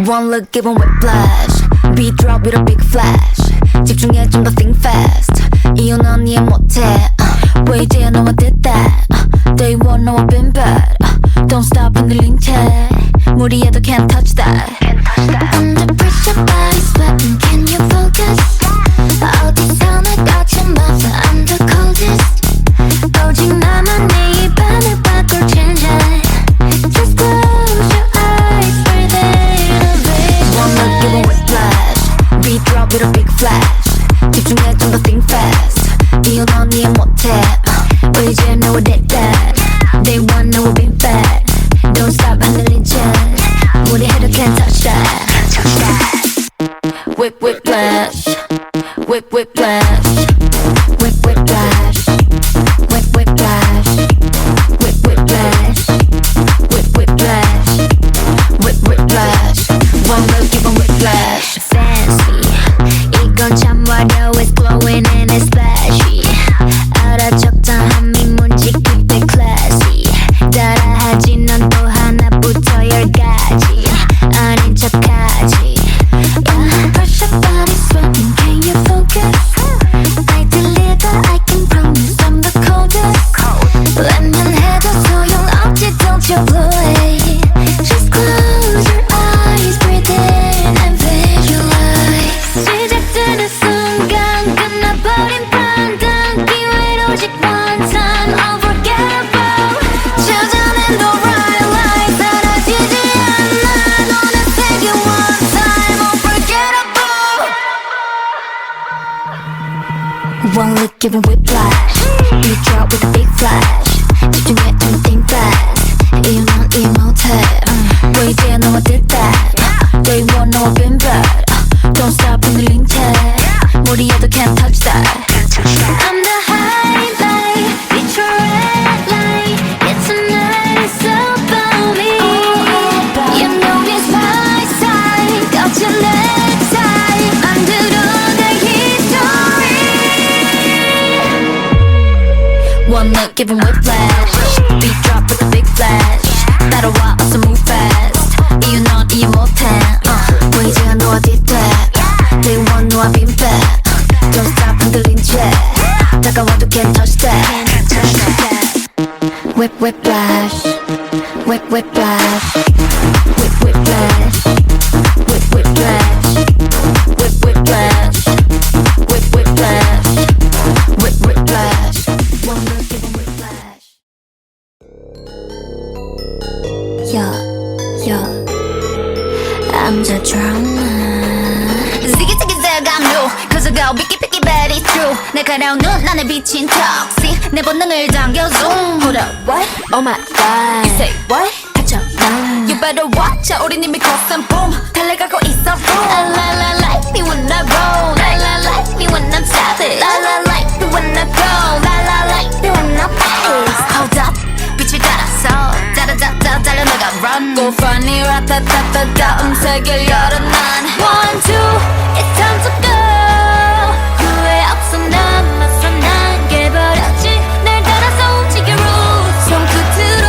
One look give 'em whiplash. Beat drop with a big flash. 집중해 좀 더 think fast. 이유 넌 이해 못해. 왜 이제야 너와 did that. Day one 너와 been bad. Don't stop 흔들린 채 무리해도 can't touch that. Under pressure body sweating can you focus 어디서나 거친 buffer I'm the coldest 오직 나만 네 입안을 바꿀 change it Just close your eyes breathe in a vision One look give 'em whiplash. Beat drop with a big flash. 집중해 좀 더 think fast. 이유 넌 이해 못해. 왜 이제 너와 did that. Day one 너와 been bad. Don't stop 흔들린 채 무리해도 can't touch that. Whip whiplash. Whip whiplash. Whip whiplash. Whip whiplash. Whip whiplash. Whip whiplash. Whip whiplash. One look give 'em whiplash. Fancy 이건 참 화려해 It's glowing and it's flashy 알아 적당한 미문지 keep it classy 따라하지 넌 또 하나부터 열까지 아닌 척하지 yeah. Pressure body sweating can you focus I deliver I can promise I'm the coldest 외면해도 소용없지 don't you blow it Just close your eyes breathe in and visualize 시작되는 순간 끝나버린 판단 기회는 오직 one time unforgettable 찾아낸 the right light 사라지지 않아 너는 take it one time unforgettable One look give 'em whiplash Beat drop with a big flash 집중해 좀 think fast 이유 넌 이해 못해 왜 이제야 너와 did that. Day one 너와 been bad. Don't stop 흔들린 채 무리해도 can't touch that. I'm the highlight it's your red light it's a night so about me You know it's my side 거친 내 side 만들어 내 history One look give 'em whiplash. Beat drop with a big flash. 따라와 어서 move fast. 이유 넌 이해 못해. 왜 이제야 너와 did that. Day one 너와 been bad. Don't stop 흔들린 채 다가와도 can't touch that. Whip whiplash. Whip whiplash. Whip whiplash. Whip whiplash. Whip whiplash. Whip whiplash. Whip whiplash. One look give 'em whiplash. Yo I'm the drama Ziggy ziggy zag I'm new Cause I go picky picky bad it's true 내 가려운 눈 안에 비친 toxic 내 본능을 당겨 zoom Hold up what? Oh my god You say what? 갇혀 난 You better watch out 우린 이미 cross and boom 달려가고 있어 boom La la la like me when I roll La la like me when I'm savage La la like me when I go La la like me when I pace Hold up 빛을 따라서 짜라짜짜 달려나가 run Go funny 라타타타 다음 세계를 열어 난 One two it's time to go 후회 없어 남았어 난 깨버렸지 날 따라서 움직여 roots 손끝으로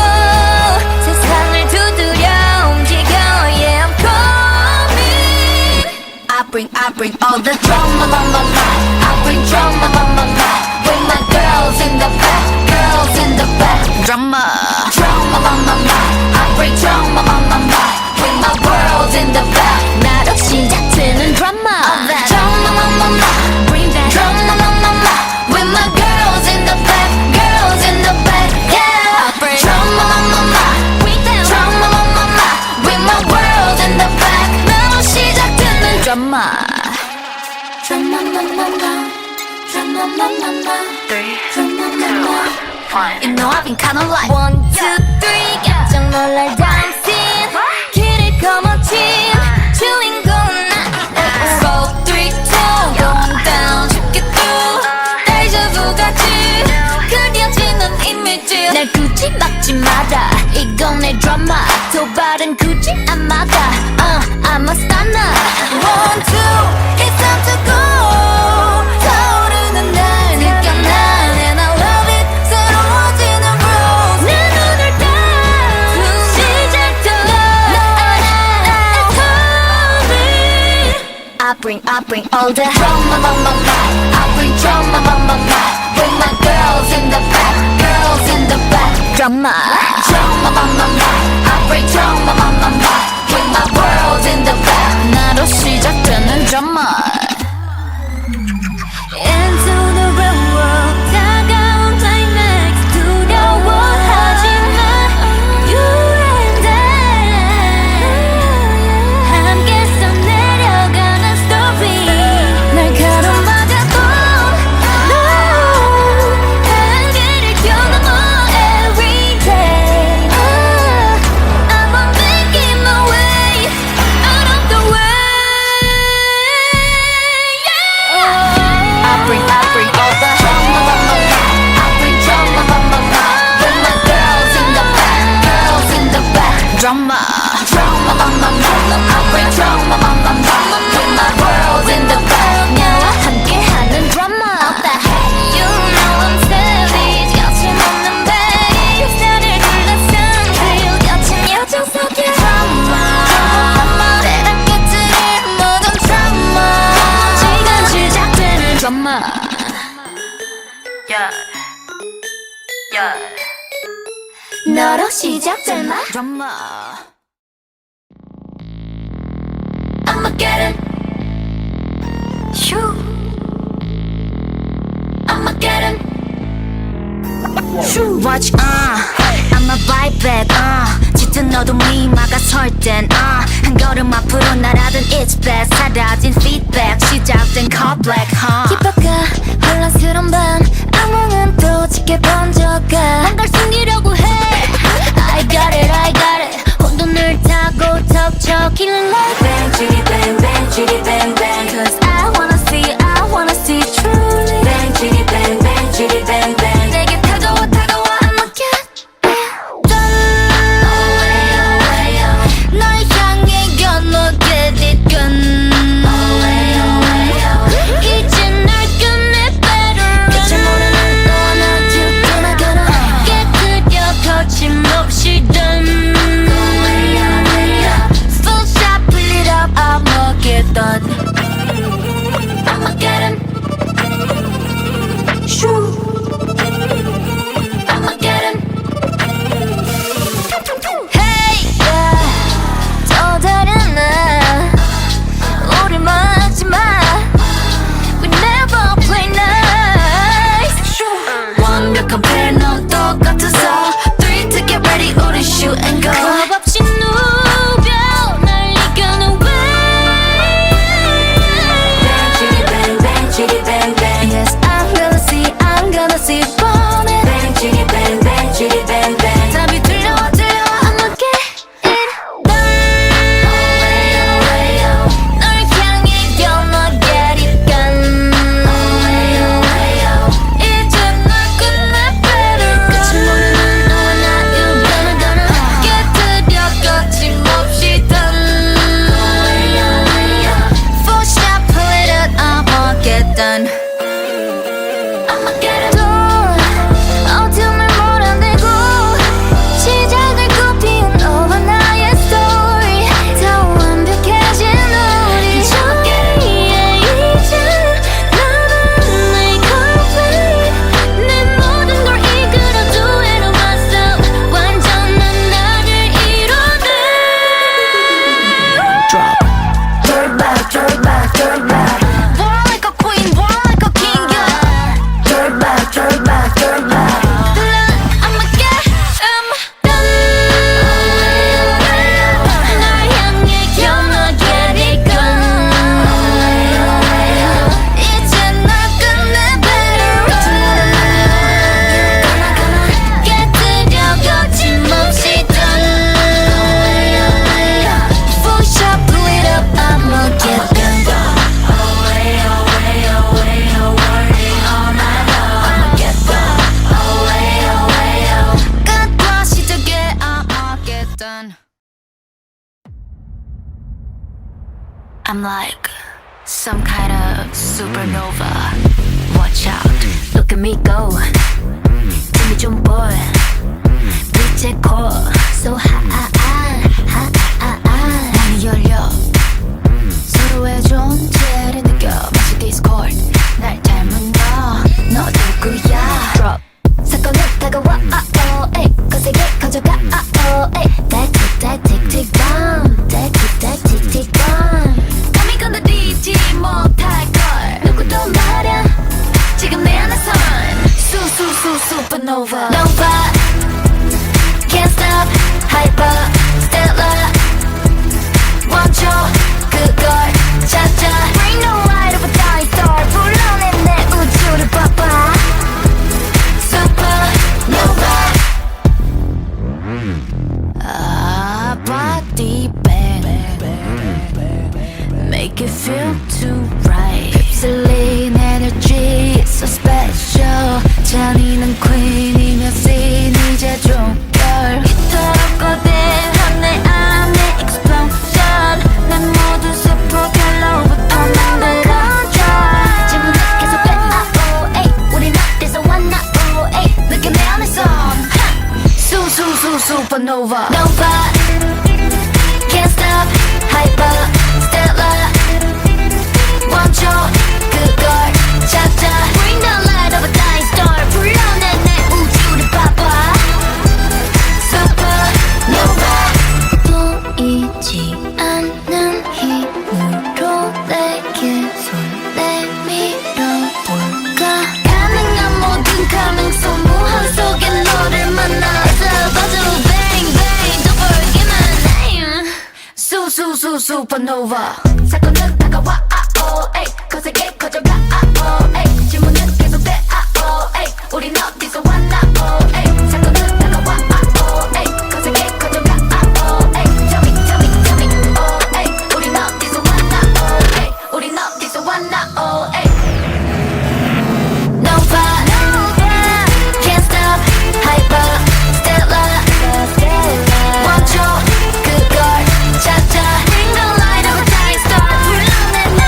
세상을 두드려 움직여 Yeah I'm coming I bring all the drama on my mind I bring drama on my mind With my girls in the back Girls in the back Drama Drama on my mind I bring drama on my mind With my world in the back 나로 시작되는 drama Drama on my mind Bring that drama on my mind With my girls in the back Girls in the back Yeah I bring drama on my mind Bring that drama on my mind With my world in the back 나로 시작되는 drama Drama on my mind Drama on my mind 3, 2, 1 You know I've been kinda like 1, 2, 3 깜짝 놀랄 dancing 길을 거머쥔 주인공은 나 4, 3, 2 Going down 쉽게 또 데자vu 같이 그려지는 이미지 날 굳이 막지 마라 이건 내 드라마 도발은 굳이 안 막아 I'm a stunner 1, 2 It's time to go 타오르는 날 느껴 난 And I love it 새로워진 bring all the drama, I bring drama, with my girls in the back, girls in the back. Drama, I bring drama, with my world in the back. 나로 시작되는 drama. Into the real world 다가온 climax 두려워하지마 You and I 함께 써내려가는 story 날 가로막아도 No 한계를 겨넘어 every day I'm making my way out of the way I bring all the drama, I bring drama, with my girls in the back, girls in the back. Drama, I bring drama, with my world in the back. 나와 함께하는 drama. You know I'm savage 거침없는 bass 나를 둘러싼 그리고 겹친 여정 속에 Drama, 때랑 깨뜨릴 모든 drama. 지금 시작되는 drama. Yeah, yeah. 너로 시작될 마 drama. I'ma get it Shoo I'ma get it Watch, I'ma bite back, 짙은 어둠이 막아설 땐, 한 걸음 앞으로 날아든 it's back. 사라진 feedback, 시작된 call black, 깊어가 혼란스러운 밤 악몽은 또 짙게 번져가 뭔가를 숨기려고 해 I got it 혼돈을 타고 턱척이는 like Bang, chitty bang, bang, chitty bang, bang Cause I wanna see truly Bang, chitty bang, bang, chitty bang, bang 내게 다가와 I'ma get it done 널 향해 건너 get it done. 이제 날 끝내 better 끝을 모르는 너와 나 gonna 깨뜨려 거침없이 done Full shot, pull it up, I'ma get done. I'ma get it Shoo I'ma get it Hey yeah 또 다른 나 우리 막지 마 We never play nice 완벽한 패널 똑같아서 3 to get ready, 우리 shoot and go. 겁 없이 누벼 날 이겨는 way Bang chitty bang bang chitty bang bang Yes, I'm gonna see 뻔해. Bang chitty bang bang chitty bang bang 답이 들려와 I'ma get it done 널 향해 건너 get it done 이제 널 끝내 better 끝을 모르는 너와 나 You gonna 깨뜨려 거침없이 done Full shot, pull it up, I'ma get done. I'ma get it done 어둠을 몰아내고 시작을 꽃피운 너와 나의 story 더 완벽해진 우리 저기에 이제 나는 내 complete 내 모든 걸 이끌어도 해로 myself 완전한 나를 이뤄내 Turn back, turn back, turn back. Born like a queen, born like a king, yeah. Turn back, turn back, turn back. I'ma get done 날 향해 건너 get it done 이제 널 끝내 better. 깨뜨려 거침없이 done Full shot, pull it up, I'ma get done. 끝과 시작에 I'ma get done. I'm like some kind of supernova. Watch out, look at me go. 힘이 좀 boy. 빛의 core, so high. 문이 열려. 서로의 존재 supernova Nova Can't stop hyper stellar 멈춰 그걸 찾아 Bring the light of a dying star 불러내 내 우주를 봐봐 supernova body bang Make it feel too right 휩쓸린 energy so special 잔인한 queen이며 scene 이제 종결 이토록 거대한 내 안에 explosion 난 모든 세포 결로부터 만들어져 지문은 계속 배아오 우린 어디서 왔나 오 느껴 내 안에서 supernova Nova Can't stop hyper stellar 멈춰 그걸 찾아 Bring the light of a dying star 불러내 내 우주를 봐봐 supernova 보이지 않는 힘으로 내게 손 내밀어볼까 가능한 모든 가능성 무한 속에 너를 만나서 봐줘 bang bang don't forget my name supernova 사건은 다가와 아오 에이 거세게 커져가 아오 에이 질문은 계속돼 아오 에이 우린 어디서 왔나 오 에이 사건은 다가와 아오 에이 거세게 커져가 아오 에이 tell me 오 에이 우린 어디서 왔나 오 에이 우린 어디서 왔나 오 에이 Nova Can't stop hyper stellar 멈춰 그걸 찾아 Bring the light of a dying star 불러내 내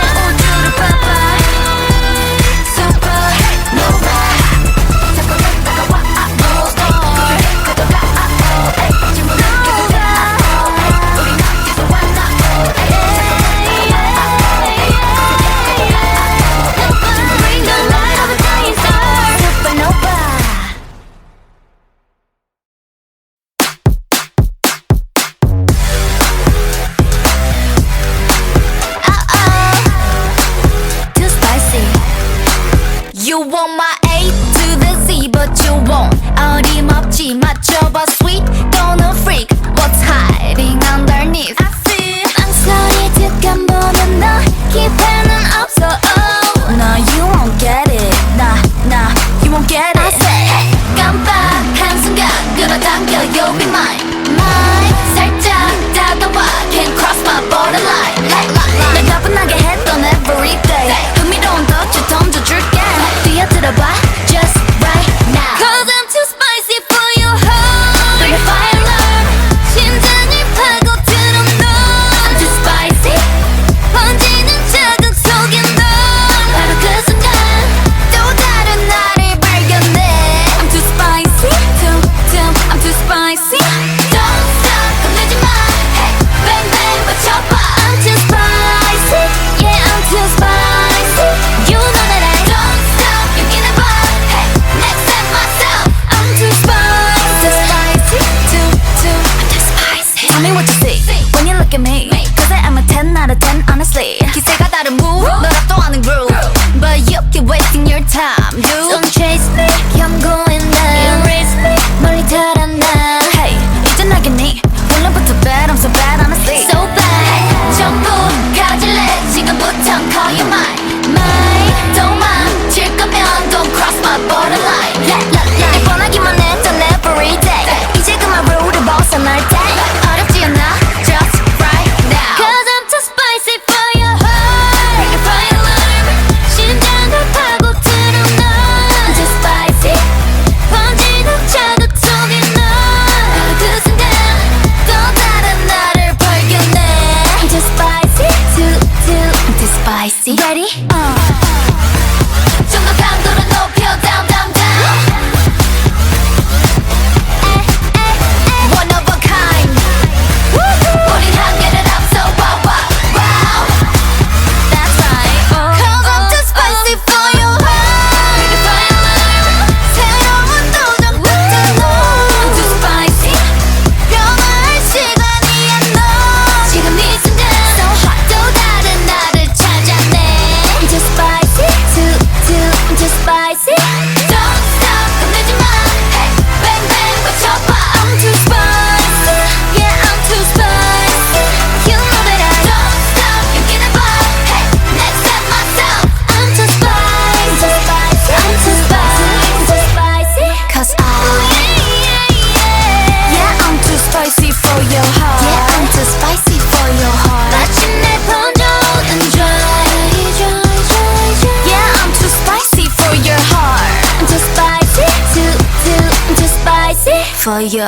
spicy for you.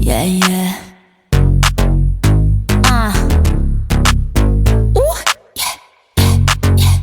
Yeah, yeah. Ooh, yeah, yeah, yeah.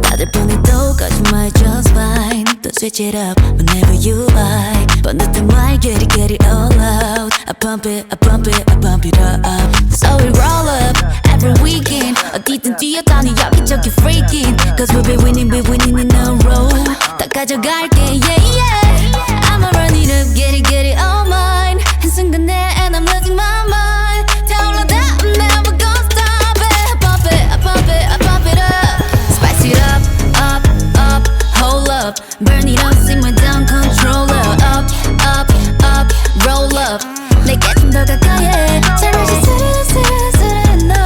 다들 보내도 거짓말 just fine. Don't switch it up whenever you like. 번듯한 말 get it all out. I pump it, I pump it, I pump it up. So we roll up every weekend. 어디든 뛰어다니 여기저기 freaking. Cause we'll be winning in a row. 다 가져갈게, yeah, yeah. I'ma run it up, get it all mine. 한순간에 and I'm losing my mind. 타올라다, I'm never gonna stop it. I pump it, I pump it, I pump it up. Spice it up, up, up, hold up. Burn it up, simmer down, controller. Up, up, up, roll up. 내게 좀 더 가까이 해. 잠시 스르르스르스르 널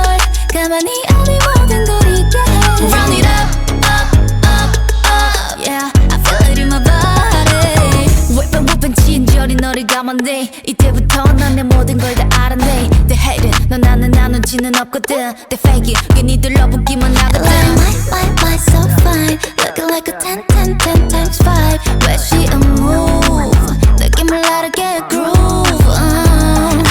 가만히 어디 모든 걸 잊게 해. Run it up, up, up, up. Yeah, I feel it in my body. whipping 친절히 너를 감았네. 이때부터 난 내 모든 걸 다 알았네. They hate it, 너 나는 나누지는 없거든. They fake it, 괜히 들러붙기만 하거든. Why so fine, looking like a 10 times 5. 왜 she a move, 느낌을 나르게 groove.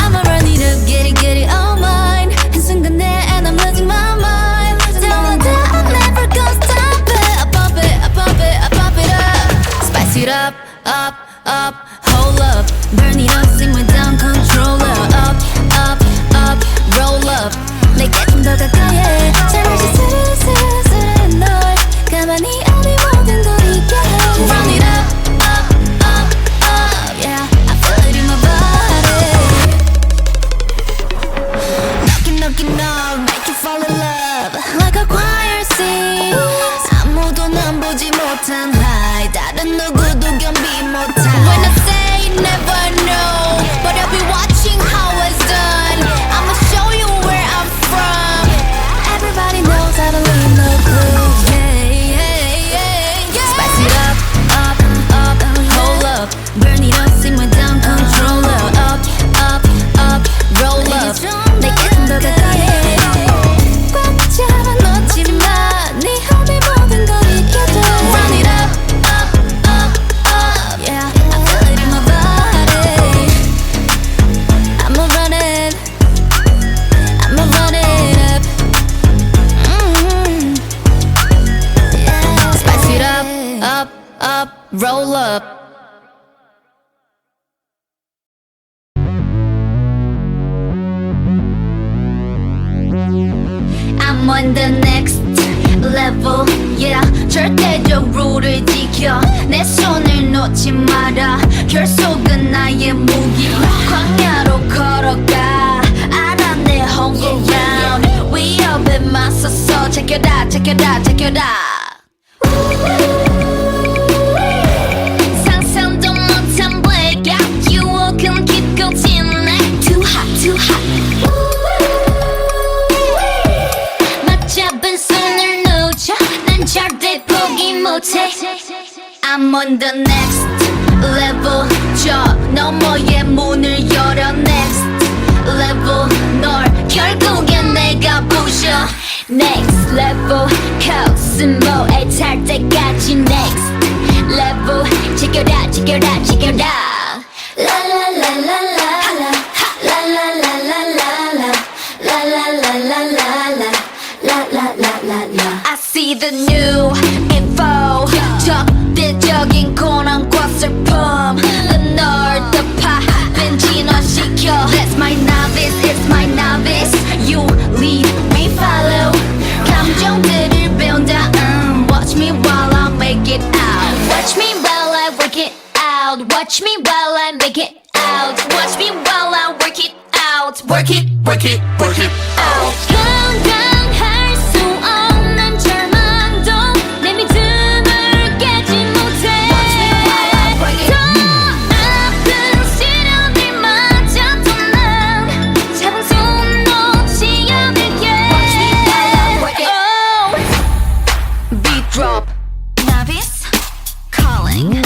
I'ma run it up, get it all mine. 한순간에 and I'm losing my mind. Tell me that I'm never gonna stop it. I pump it, I pump it, I pump it up. Spice it up, up, up, hold up. Burn it up, simmer down, controller. Up, up, up, roll up. 내게 좀 더 가까이 해. 잠시 스르르스르 널 가만히 어디 모든 걸 잊게 해. Run it up, up, up, up. Yeah, I feel it in my body. Knocking up, make you fall in love. Like a choir sings. 아무도 난 보지 못한 high. 다른 누구도 견비 못한. When I say never know, but I'll be watching how it's done. I'ma show you where I'm from. Everybody knows how to leave no clues. Yeah, yeah, yeah, yeah. Spice it up, up, up, hold up. Burn it up, simmer down, controller. Up, up, up, roll up. 내게 좀 더 가까이 해. 꽉 잡아놓지 마. 네 허리 모든 걸 잊게 돼. Run it up, up, up, up. Yeah, I feel it in my body. I'ma run it, I'ma run it up. Yeah. Spice it up, up, up, roll up. I'm on the next level, yeah. 절대적 룰을 지켜. 내 손을 놓지 마라. 결속은 나의 무기. 광야로 걸어가. 알아 내 home ground. 위협에 맞서서 check it out, check it out, check it out. 상상도 못한 blackout. 유혹은 깊고 진해. Too hot, too hot. 맞잡은 손을 놓쳐. 난 절대 포기 못해. I'm on the next level. 저 너머의 문을 열어. Next level. 널 결국엔 내가 부셔. Next level. 코스모에 탈 때까지 next level. Check it out, check it out, check it out. La la la la la la. La la la la la la. La la la la la la. La la la la la. I see the new info. 적대적인 고난과 슬픔. 널 덮아 진화시켜. That's my novice, it's my novice. You lead, we follow. 감정들을 배운다. Watch me while I make it out. Watch me while I work it out. Watch me while I make it out. Watch me while I work it out. Work it, work it, work it out. 건강할 수 없는 절망도 내 믿음을 깨지 못해. 더 아픈 시련들마저도 난 잡은 손 놓지 않을게. Oh. Beat drop. Novice calling.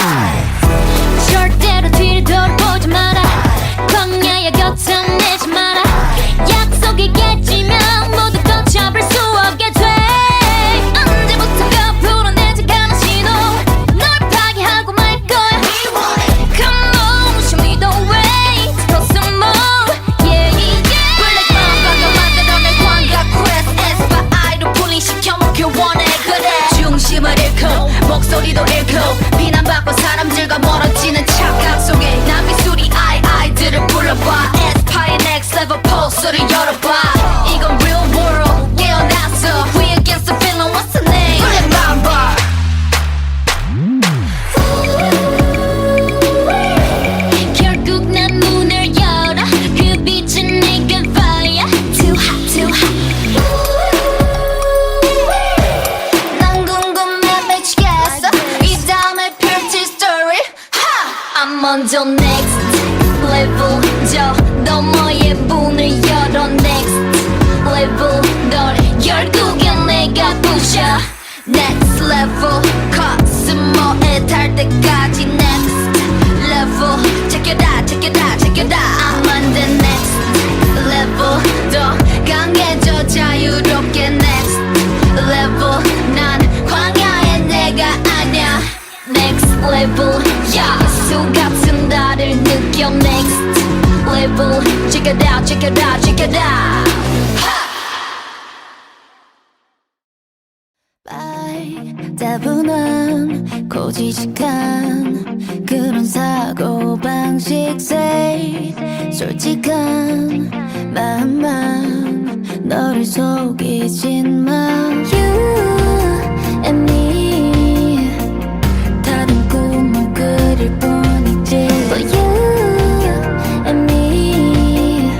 절대로 뒤를 돌아보지 마라. 광야의 곁을 내지 마라. 약속이 깨지면 모두 것 완전 next level 저 너머의 문을 열어 next level 널 결국엔 내가 부셔 next level 코스모에 달 때까지 next level check it out check it out check it out I'm on the next level 더 강해져 자유롭게 next level 난 광야의 내가 아냐 next level 예수 같은 나를 느껴 next level check it out check it out check it out 따분한 고지식한 그런 사고방식 say 솔직한 마음만 너를 속이진 마 You and me 다른 꿈을 그릴 뿐이지 But you and me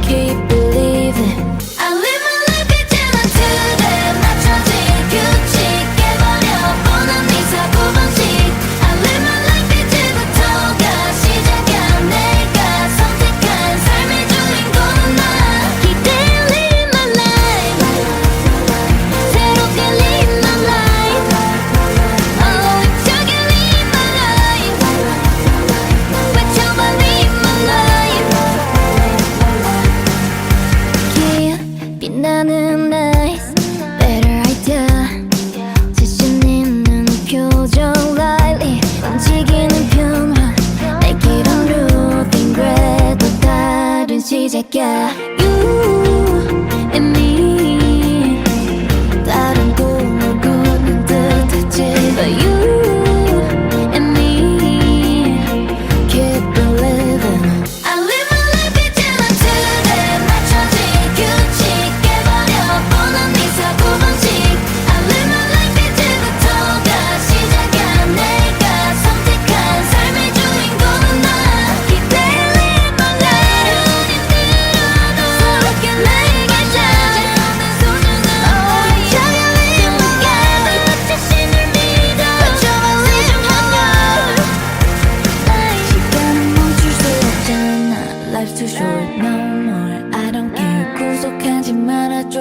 keep believing I live my life 이제는 틀에 맞춰진 규칙 깨버려 뻔한 네 사고방식 I live my life 이제부터가 시작이야 내가 선택한 삶의 주인공은 나 기대어 live my life 새롭게 live my life Oh 힘차게 live my life 외쳐봐 live my life Yeah 빛나는 nice better idea 자신 있는 표정 lightly 움직이는 평화 내 길은 루틴 그래도 다른 시작이야 You and me 다른 꿈을 꾸는 듯하지 But you and me keep believing I live my life 이제는 틀에 맞춰진 규칙 깨버려 뻔한 네 사고방식 I live my life 이제부터가 시작이야 내가 선택한 삶의 주인공은 나 기대해 live my life 새롭게 내게 찾아오는 소중한 힘차게 live my life 자신을 믿어 외쳐봐 live my life 시간은 멈출 수 없잖아 Life's too short no more I don't care 구속하지 말아줘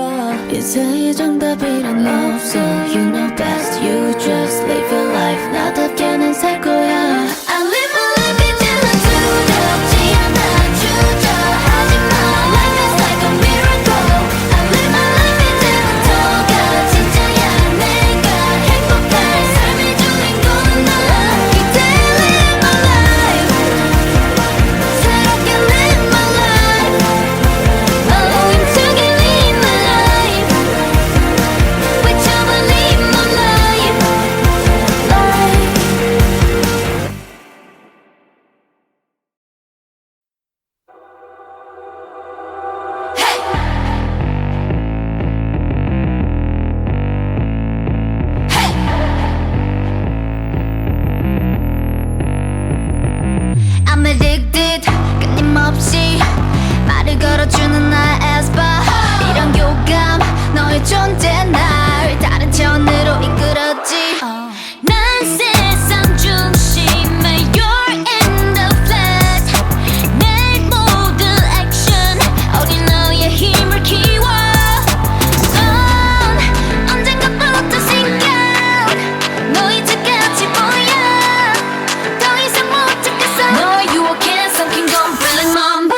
이제의 정답이란 없어 You know best you just live your life 나답게 난 살 거야 I live my life 이제는 두렵지 않아 주저하지 마 Life is like a miracle I live my life 이제부터가 진짜야 내가 행복할 삶의 주인공은 나 기대해 live my life 새롭게 live my life Oh 힘차게 live my life 외쳐봐 live my life I'm addicted 끊임없이 말을 걸어주는 나의 에스파 이런 교감 너의 존재 날 다른 차원으로 이끌었지 난 세상 중심에 You're in the flat 내 모든 액션 어린 너의 힘을 키워 넌 언젠가부터 sink out 너 이제 끝이 보여 더 이상 못 찾겠어 너의 유혹에 삼킨 건 feeling mamba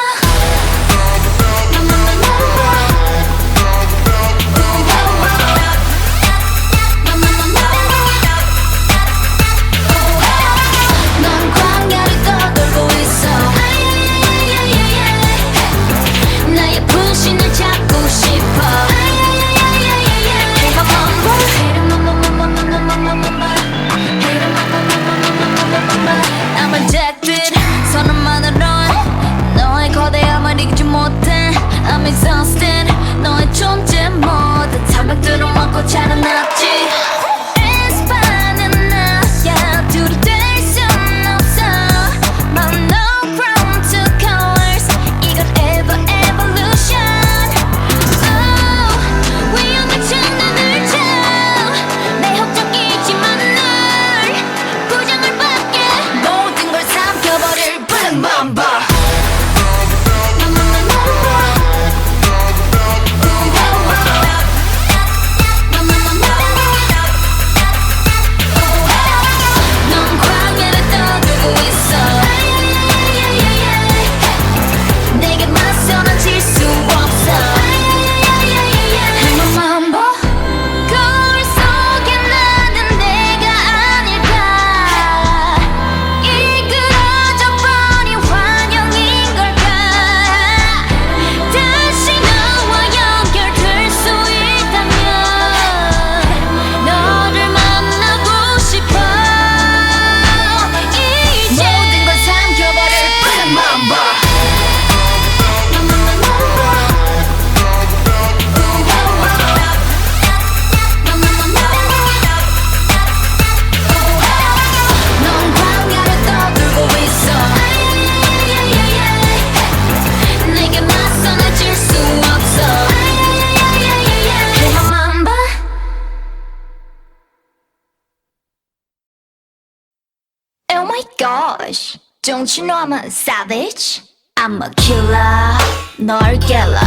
Oh my gosh, don't you know I'm a savage? I'm a killer, 널 깰라.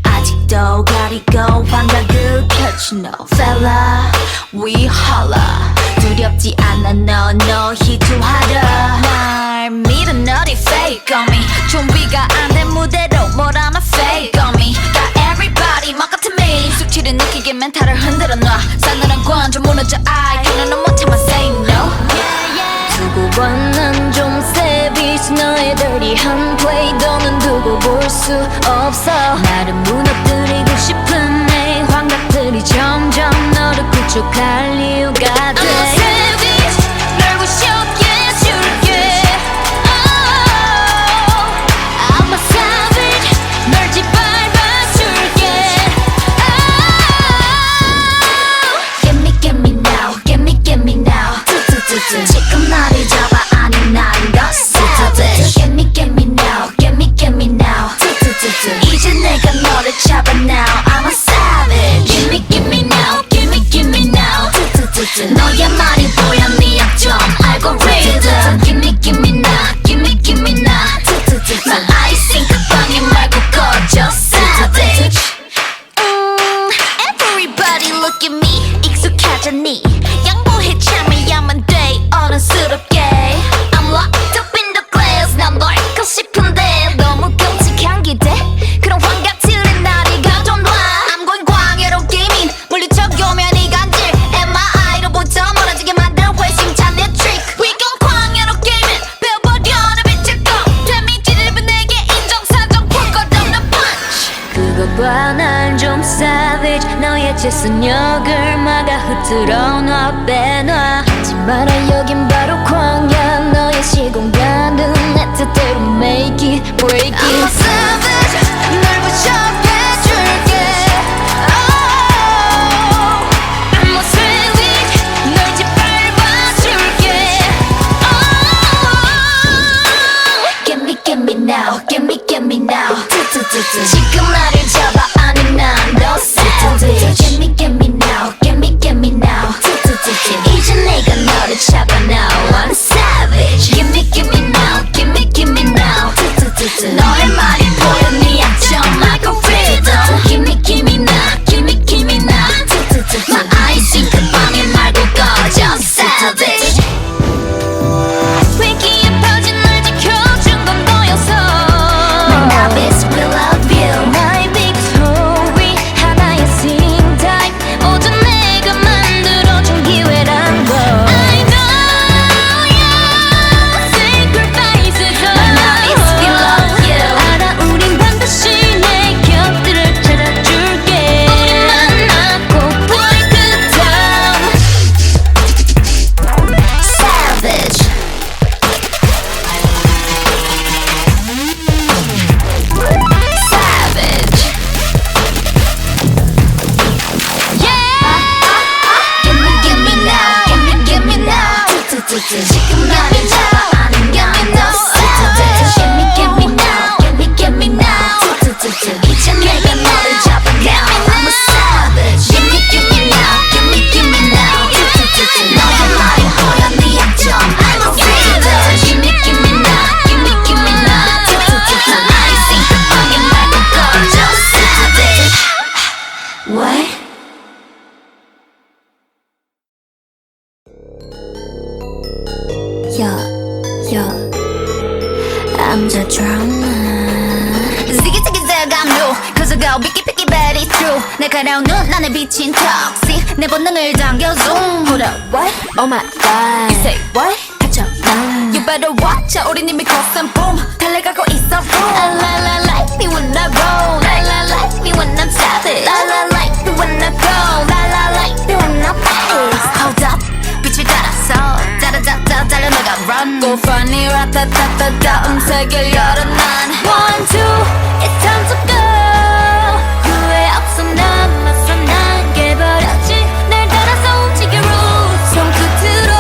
아직도 가리고 환각을 펼치 no fella. We holla. 두렵지 않아 no 희투하라. 날 믿어 너리 fake on me. 준비가 안 된 무대로 뭘 하나 fake on me. Got everybody 막 같은 me. 숙취를 느끼게 멘탈을 흔들어 놔. 싸늘한 관점 무너져 I 그는 못 참아 say no. 두고 봐 난 좀 savage 너의 dirty한 play 너는 두고 볼 수 없어 나를 무너뜨리고 싶은 내 환각들이 점점 너를 구축할 이유가 돼 I'm a savage 널 부셔게 해줄게 oh, I'm a savage 널 짓밟아줄게 oh, Get me now Get me now 지금 나를 잡아 아니 난 더 savage Get me now Get me now 이제 내가 너를 잡아 now I'm a savage Get me now Get me now 너의 말이 보여 네 약점 알고리즘 Get me now Get me now 난 아이싱 그 방에 말고 꺼져 savage Everybody look at me 익숙하잖니 양보해 참아야만 돼 어른스럽게 I'm locked up in the glass 난 널 잊고 싶은데 너무 끔찍한 기대 그런 환각들은 나를 가둬놔 I'm going 광야로 게이밍 물리쳐오면 이 간질 MRI로부터 멀어지게 만드는 회심찬 내 trick We gon' 광야로 게이밍 배워버려 내 빛을 꺼 데미지를 입은 내게 인정사정 풀 것 없는 punch 그거 봐 난 좀 savage 너의 재선역을 막아 흐트러 놔 빼놔 하지 마라 여긴 바로 광야 너의 시공간은 내 뜻대로 make it break it I'm a savage 널 부셔게 해줄게 oh, I'm a savage 널 짓밟아줄게 oh, Get me now Get me now 지금 나를 잡아 아니 난 더 savage Get me now Get me now 이제 내가 너를 잡아 now I'm savage Get me now Get me now 너의 말이 보여 네 약점 like a rhythm Get me now Get me now 난 아이싱 그 방에 말고 꺼져 savage 위기에 퍼진 널 지켜준 건 너였어 Now this will love you 나의 big story 하나의 scene type 모두 내가 만들어준 기회란 걸 I know your sacrifices Now this will love you 알아 우린 반드시 내 곁들을 찾아줄게 우리 만나고 break it down Savage Savage Get me now Get me now 지금 나를 잡아 아는 게 no Savage Get me now Get me now 이제 내가 너를 잡아 now I'm a savage Get me now Get me now 너의 말이 보여 네 약점 I'm a savage Get me now Get me now 난 아이싱 그 방에 말고 꺼져 savage What? I'm the drama Ziggy ziggy zag I'm new Cause I go picky picky bad it's true 날카로운 눈 안에 비친 toxic 내 본능을 당겨 zoom Hold up what? Oh my god You say what? 갇혀 난 You better watch out 우린 이미 cross and boom 달려가고 있어 boom La la la like me when I roll La la like me when I'm savage La la like me when I go La la like me when I pace Hold up 빛을 따라서 짜라짜짜 달려나가 run Go funny 라타타타타 음색을 열어 난 One, two, it's time to go 후회 없어 난 맞서 난 깨버렸지 날 따라서 움직여 rules 손끝으로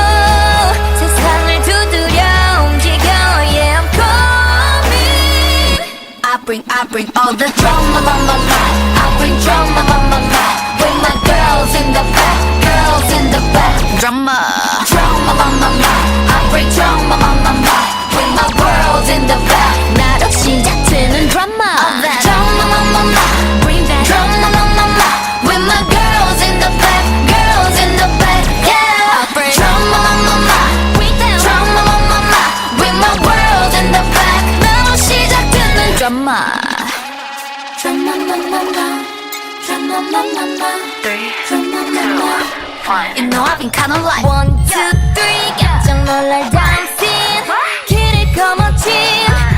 세상을 두드려 움직여 Yeah, I'm coming I bring all the drama on my life I bring drama on my life With my girls in the back Girls in the back Drama on my life I break drama, with my world in the back. 나로 시작되는 드라마 Drama, Bring that drama, with my girls in the back, girls in the back, yeah. Drama, Bring that drama, with my world in the back. 나로 시작되는 드라마 You know I've been kinda like 1, 2, 3 깜짝 놀랄 dancing 길을 거머쥔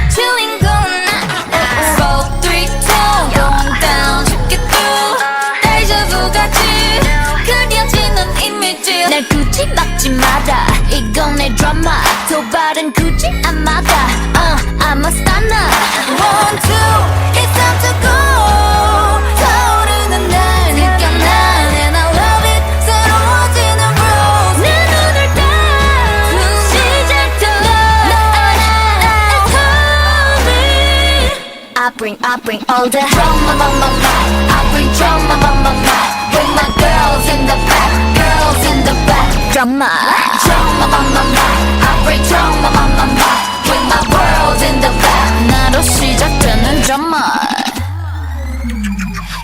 주인공은 나 4, 3, 2, going down 쉽게 through 데자vu 같이 그려지는 이미지. 날 굳이 막지 마라 이건 내 드라마 도발은 굳이 안 막아 I'm a stunner 1, 2, it's time to go. 타오르는 날 느껴 난 and I love it. 새로워지는 rules. 내 눈을 딱 시작도 I bring all the Drama, I bring drama, with my girls in the back, girls in the back. drama Drama, I bring drama, with my world in the back. 나로 시작되는 드라마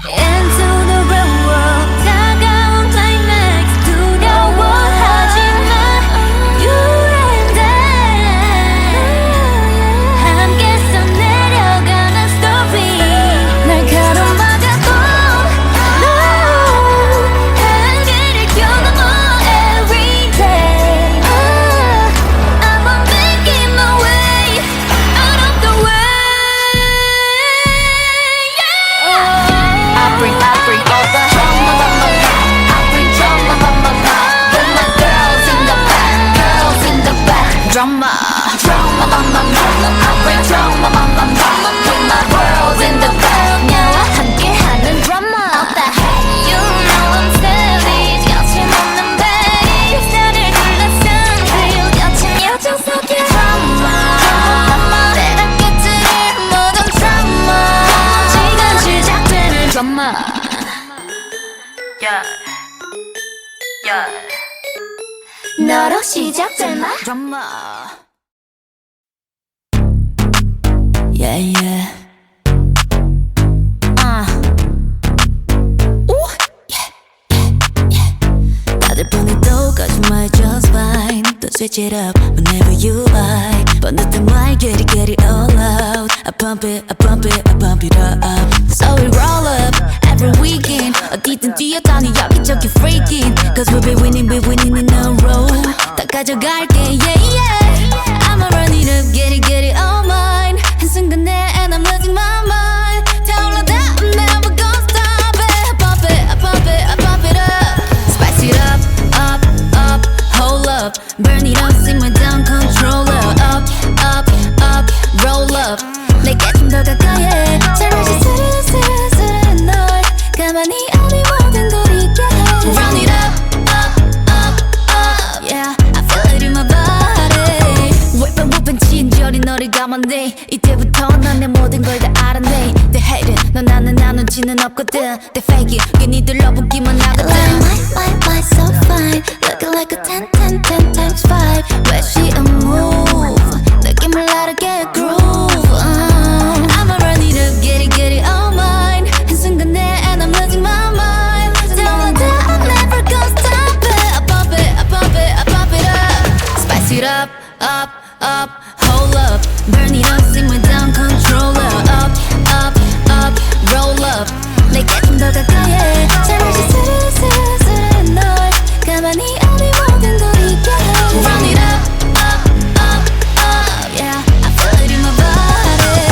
Into the real world 다가온 climax 두려워하지마 You and I 함께 써내려가는 story 날 가로막아도 No 한계를 겨넘어 every day I'm making my way out of the way I bring all the drama, I bring drama, with my girls in the back, girls in the back. drama I bring drama, with my world in the back. 나와 함께하는 드라마 You know I'm savage 거침없는 bass 나를 둘러싼 그리고 거친 여정 속에 Drama, 때론 깨뜨릴 모든 drama. 지금 시작되는 드라마 너로 시작되나? drama. Yeah, yeah. Ooh, yeah, yeah, yeah. 다들 보내도 거짓말 just fine. Don't switch it up whenever you like. 번듯한 말 get it all out. I pump it up. So we roll up every weekend. 어디든 뛰어다니 여기저기 freaking. Cause we be winning in a row. 다 가져갈게, yeah, yeah. I'ma run it up, get it all mine. 한순간에 and I'm losing my mind. 타올라다, I'm never gonna stop it. I pump it up. Spice it up, hold up. Burn it up, simmer down, controller. Up, roll up. 내게 좀 더 가까이 해. 잠시 스르르 널 가만히 어디 모든 걸 잊게 해. Run it up, yeah. I feel it in my body. whipping 친절히 너를 감았네. 이때부터 넌 내 모든 걸 다 알았네. They hate it, 너 나는 나누지는 없거든. They fake it, 괜히 들러붙기만 하거든. Why so fine, looking like a 10 times 5. 왜 she a move, 느낌을 나르게 groove. I'ma run it up, get it all mine. 한순간에 and I'm losing my mind. Tell her that I'm never gonna stop it. I pump it up. Spice it up, hold up. Burn it up, simmer down, controller. Up, roll up. 내게 좀 더 가까이 해. 잠시 스르르 널 가만히 어디 모든 걸 잊게 해. Run it up, yeah. I feel it in my body.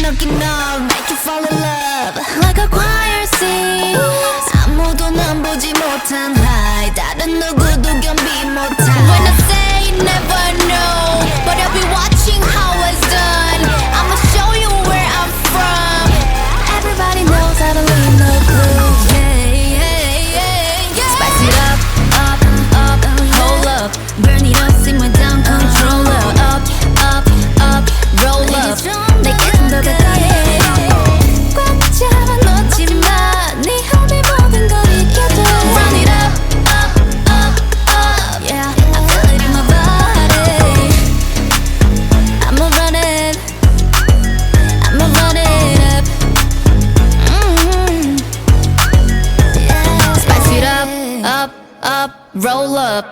Knocking up, make you fall in love. Like a choir sings. 아무도 난 보지 못한 high. 다른 누구도 견비 못한. When I say never know, but I'll be watching how it's done. I'ma show you where I'm from. Everybody knows how to leave no clues. Yeah. Spice it up, hold up. Burn it up, simmer down, controller. Up, roll up. 내게 좀 더 가까이 해. 꽉 잡아 놓지 마. 네 허리 모든 걸 잊게 돼. Run it up, up, roll up.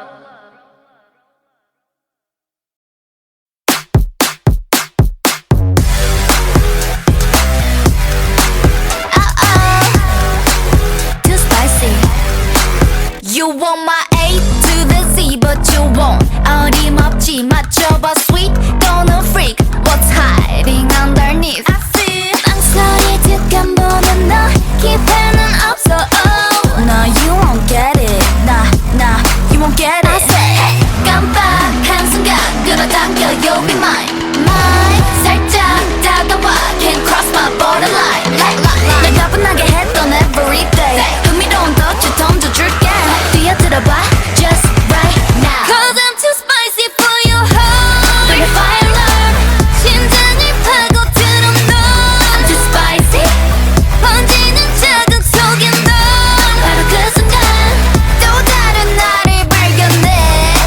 Too spicy. You want my A to the Z, but you won't. 어림없지 맞춰봐 sweet, gonna freak. What's hiding underneath? I see. 망설이 득한 보는 너 기회는 없어. No, you won't get it. Nah, you won't get it. I say, hey, 깜빡한 순간 끌어당겨, you'll be mine. Mine. 살짝 다가와, can't cross my borderline. 날 가뿐하게 했던 everyday. 흥미로운 덫을 던져줄게. 뛰어들어봐, just right now. Cause I'm too spicy for your heart. Bring the fire alarm. 심장을 파고들어 너. I'm too spicy. 번지는 자극 속에 너. 바로 그 순간 또 다른 나를 발견해.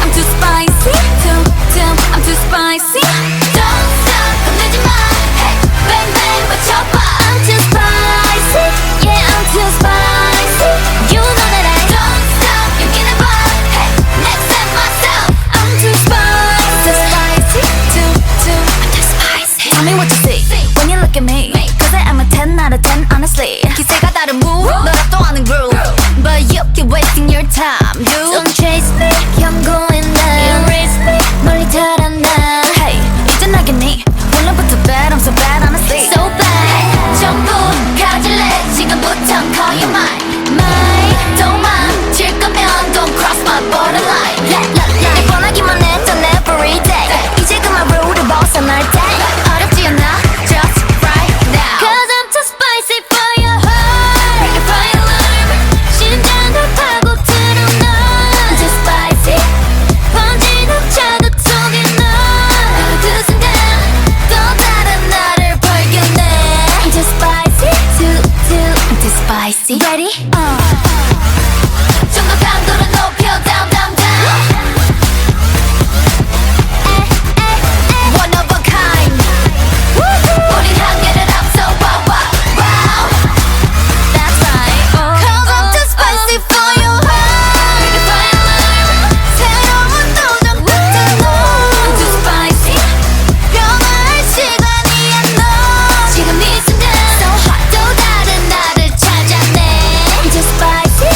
I'm too spicy. I'm too spicy. Don't stop, 겁내지 마. Hey, bang bang 외쳐봐. I'm too spicy. Yeah, I'm too spicy. You know that I Don't stop, 용기내봐. Hey, next time myself. I'm too spicy. I'm too spicy. Tell me what you see when you look at me. Cause I'm a 10 out of 10 honestly. 기세가 다른 move, 너랍도 아는 groove. But you keep wasting your time, dude. Don't chase me, 경고해 나. Erase me. 멀리 달아나. Hey, 이젠 알겠니? 원래부터 bad, I'm so bad honestly. So bad. 전부 가질래 지금부터 call you mine. Mine. 도망칠 거면 don't cross my borderline. 날 뻔하기만 했던 everyday. 이제 그만 룰을 벗어날 때. 어렵지 않아, just right now. Cause I'm too spicy for your heart. Bring the fire alarm. 심장을 파고들어 너. I'm too spicy. 번지는 자극 속에 너. 바로 그 순간 또 다른 나를 발견해. I'm too spicy. I'm too spicy. Ready? 좀 더 강도를 높여 down down down. One of a kind. 우리 한계를 앞서 wow wow wow. That's right. Cause I'm too spicy for your heart. Bring the fire alarm. 새로운 도전 끝에 너. I'm too spicy. 변화할 시간이야 너. 지금 이 순간 so hot. 또 다른 나를 찾아내. I'm too spicy.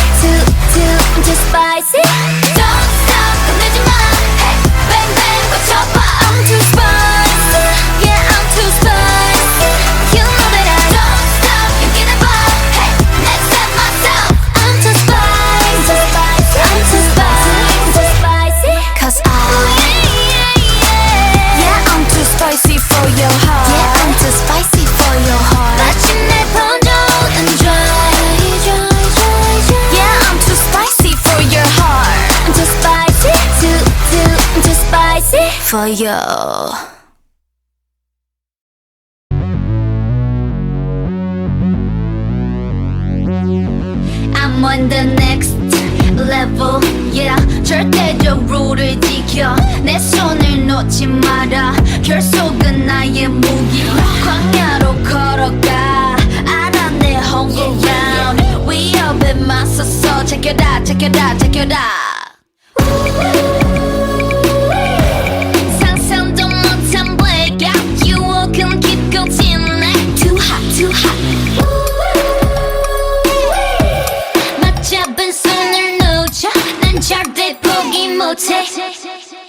I'm too spicy. Don't stop, 겁내지 마. Hey, bang bang 외쳐봐. I'm too spicy. Yeah, I'm too spicy. You know that I Don't stop, 용기내봐. Hey, next time myself. I'm too spicy. I'm too spicy. Cause yeah, I'm too spicy for your heart. Yeah, I'm too spicy for your heart. 마침내 번져오던 dry. Yeah, I'm too spicy for your heart. I'm too spicy. I'm too spicy. For you. I'm on the next level, yeah. 절대적 룰을 지켜. 내 손을 놓지 마라. 결속은 나의 무기. 광야로 걸어가. 알아 내 home ground. 위협에 맞서서 제껴라, 제껴라, 제껴라. 상상도 못한 blackout. 유혹은 깊고 진해. Too hot, too hot. 맞잡은 손을 놓쳐 난 절대 포기 못해.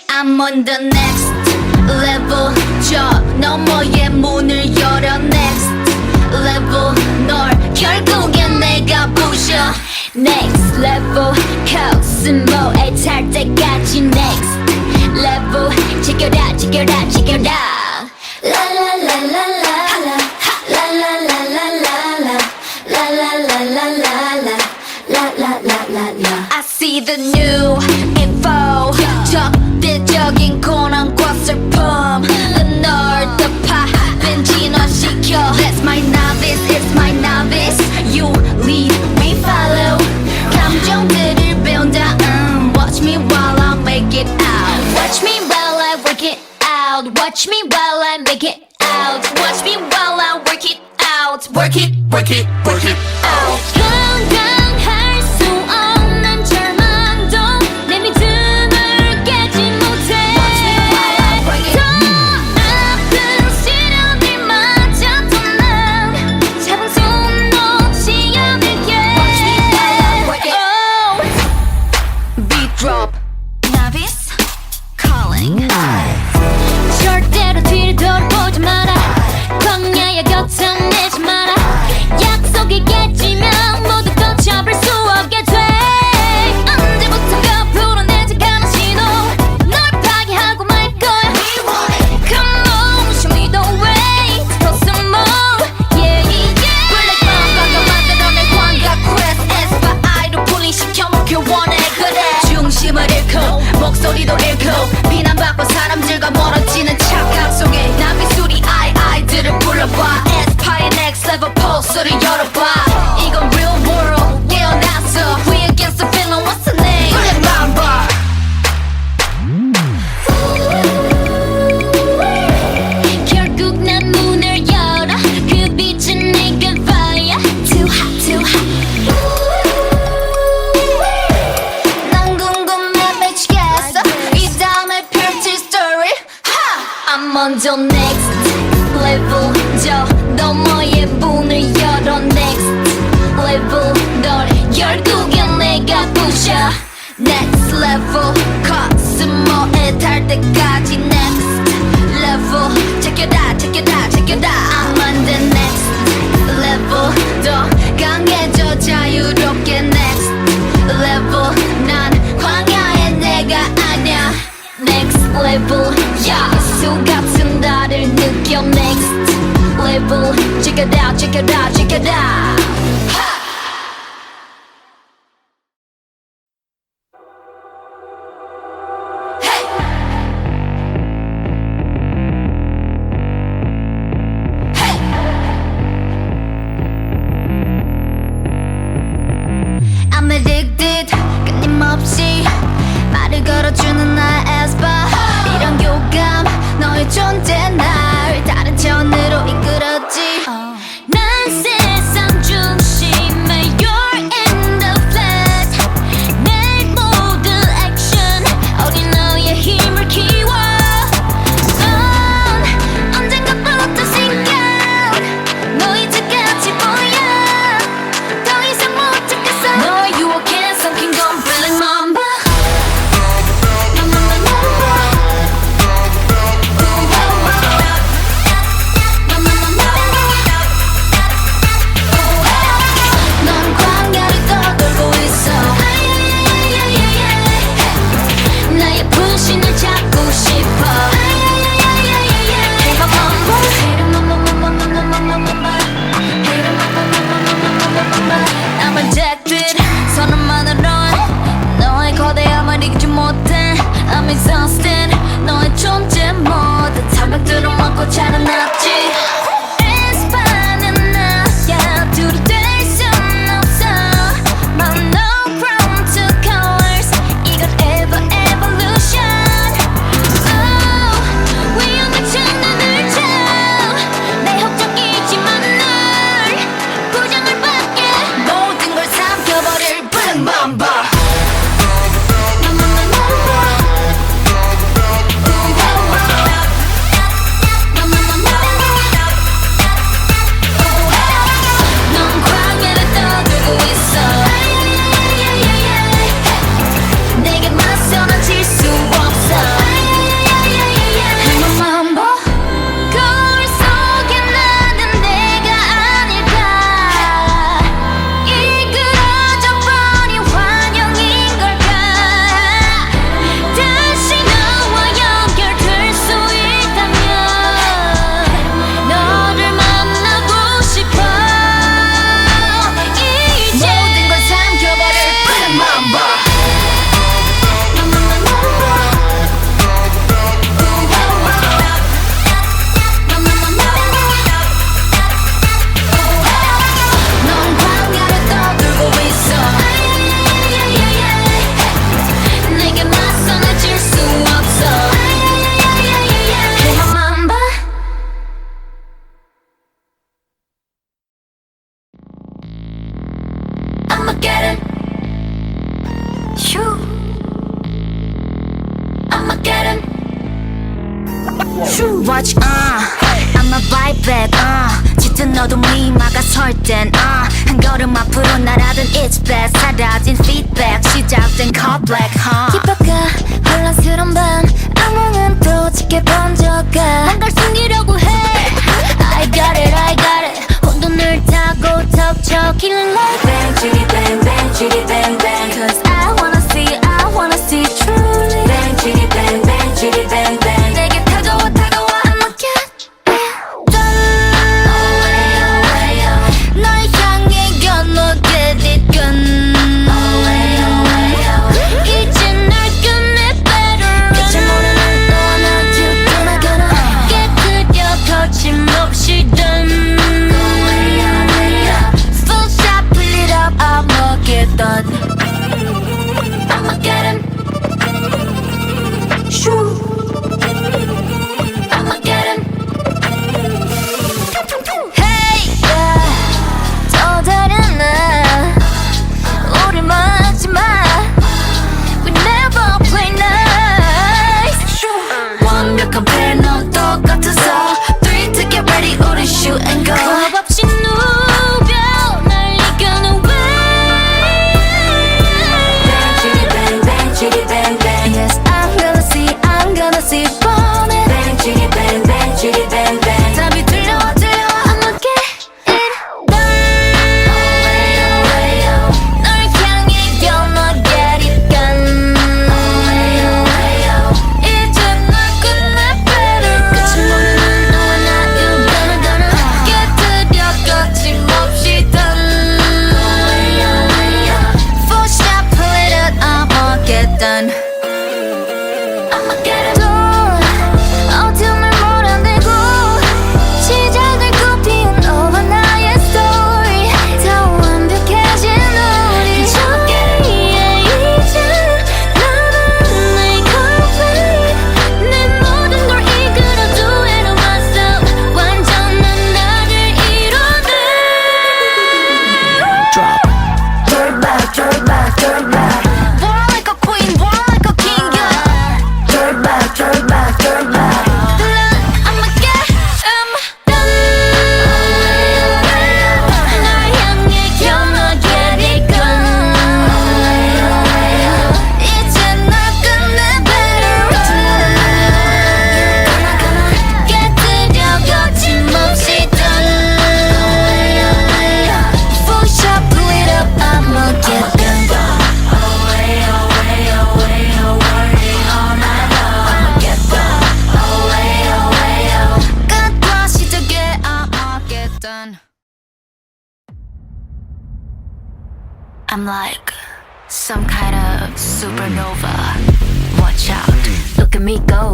I'm on the next level. 저 너머의 문을 열어. Next level. 널 결국엔 내가 부셔. Next level 코스모에 탈 때까지 Next level 지켜라 지켜라 지켜라 라라라라라라 라라라라라라 라라라라라라 라라라라라 I see the new info. 적대적인 고난과 슬픔. 널 덮아 진화시켜. That's my novice, it's my novice. You lead, we follow. 감정들을 배운다. Watch me while I make it out. Watch me while I work it out Watch me while I make it out Watch me while I work it out Work it, work it, work it out. 건강할 수 없는 절망도 소리도 잃고 비난받고 사람들과 멀어지는 착각 속에 난 미술이 아이들을 불러봐 에스파의 next level pulse를 열어봐 이건 real world 깨어났어 We against the feeling what's the name Remember 결국 난 문을 열어 그 빛은 내게 fire Too hot too hot 난 궁금해 미치겠어 이 다음에 펼칠 story I'm 먼저 next level 저 너머의 문을 열어 next level 널 결국엔 내가 부셔 Next level 코스모에 달 때까지 Next level Check it out check it out check it out I'm on the next level 더 강해져 자유롭게 Next level 난 광야의 내가 아냐 next level 야수 같은 나를 느껴 next level check it out check it out check it out I'm addicted 끊임없이 말을 걸어주는 나의 에스파 이런 교감 너의 존재 날 다른 천으로 이끌었지 난 세상 중심에 You're in the flat 내 모든 액션 어린 너의 힘을 키워 언젠가부터 sink out 너 이제까지 뭐야 더 이상 못 참겠어 너의 유혹에 삼킨 건 feeling mamba 넌 광야를 떠돌고 있어 나의 분신을 잡고 싶어 Hey mama I'm addicted 선언만으론 너의 거대함을 이기지 못해 I'm exhausted 너의 존재 모두 타격들을 먹고 자라났지 에스파는 나야 둘이 될 순 없어 But no from two colors 이건 ever evolution 위험에 눈을 쳐 매혹적이지만 널 부정을 받게 모든 걸 삼켜버릴 Bling Mamba 넌 광야를 떠들고 있어 내게 맞서는 질 수 없어 Bling Mamba 거울 속에 나는 내가 아닐까 이끌어져 버린 환영인 걸까 다시 너와 연결될 수 있다면 너를 만나고 싶어 이제 모든 걸 삼켜버릴 Bling Mamba 넌 광야를 떠돌고 있어 내게 맞서는 질 수 없어 Hey Mamba I'ma get it Shoo I'ma get it Shoo watch I'ma bite back 짙은 어둠 위 막아설 땐 한 걸음 앞으로 날아든 it's best 사라진 feedback 시작된 call black 깊어가 혼란스러운 밤 악몽은 또 짙게 번져가 뭔가를 숨기려고 해 I got it 혼돈을 타고 덮쳐 killing like Bang chitty bang bang chitty bang bang Cause I wanna see truly Bang chitty bang bang chitty bang bang 내게 다가와 I'ma get it 널 향해 건너게 뒷근 done done. I'ma get it done. 어둠을 몰아내고 시작될 꽃피운 너와 나의 story. 더 완벽해진 우리 저기에 이제 나는 내 complete. 내 모든 걸 이끌어도 it myself. 완전한 나를 이뤄내. Drop. Turn back, turn back, turn back. Born like a queen, born like a king, yeah. Turn back, turn back, turn back. I'ma get done. 날 향해 겨눠게 이제 날 끝내 better. 깨뜨려 거침없이 done. Full shot, blew it up, I'ma get done. 끝과 시작에 I'ma get done. I'm like some kind of supernova. Watch out, look at me go.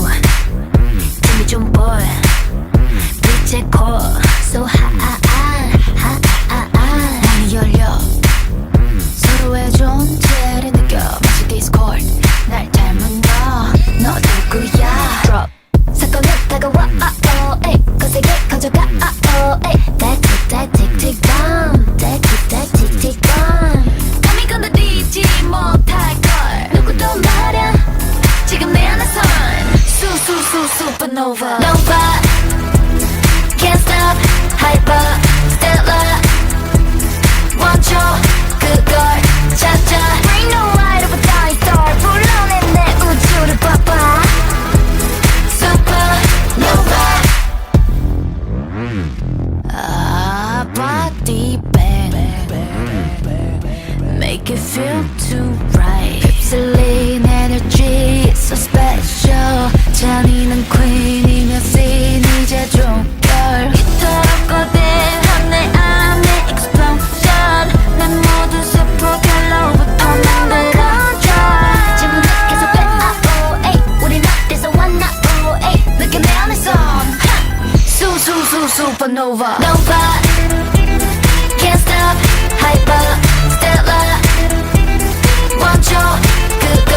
Give me 좀 boy. 빛의 core, so high. 문이 열려. 서로의 존재를 느껴. 마치 디스코드. 날 닮은 너 누구야? Drop. 사건은 다가와 에이 거세게 커져가 에이 that tick tick bomb that tick tick bomb. 감히 건드리지 못할걸. 누구도 말야 지금 내 안에선 supernova. Nova can't stop hyper stellar. 멈춰 그걸 찾아. Bring the light of a dying star. 불러내 내 우주를 봐봐. Supernova. Body bang, make it feel too right. 휩쓸린 energy so special. 잔인한 queen이며 scene 이제 종결. 이토록 거대한 내 안의 explosion. 내 모든 세포 결로부터 만들어져. 지금은 계속돼 에이 우린 어디서 왔나 에이 느껴 내 안에선 supernova. Nova can't stop hyper stellar. 멈춰 그걸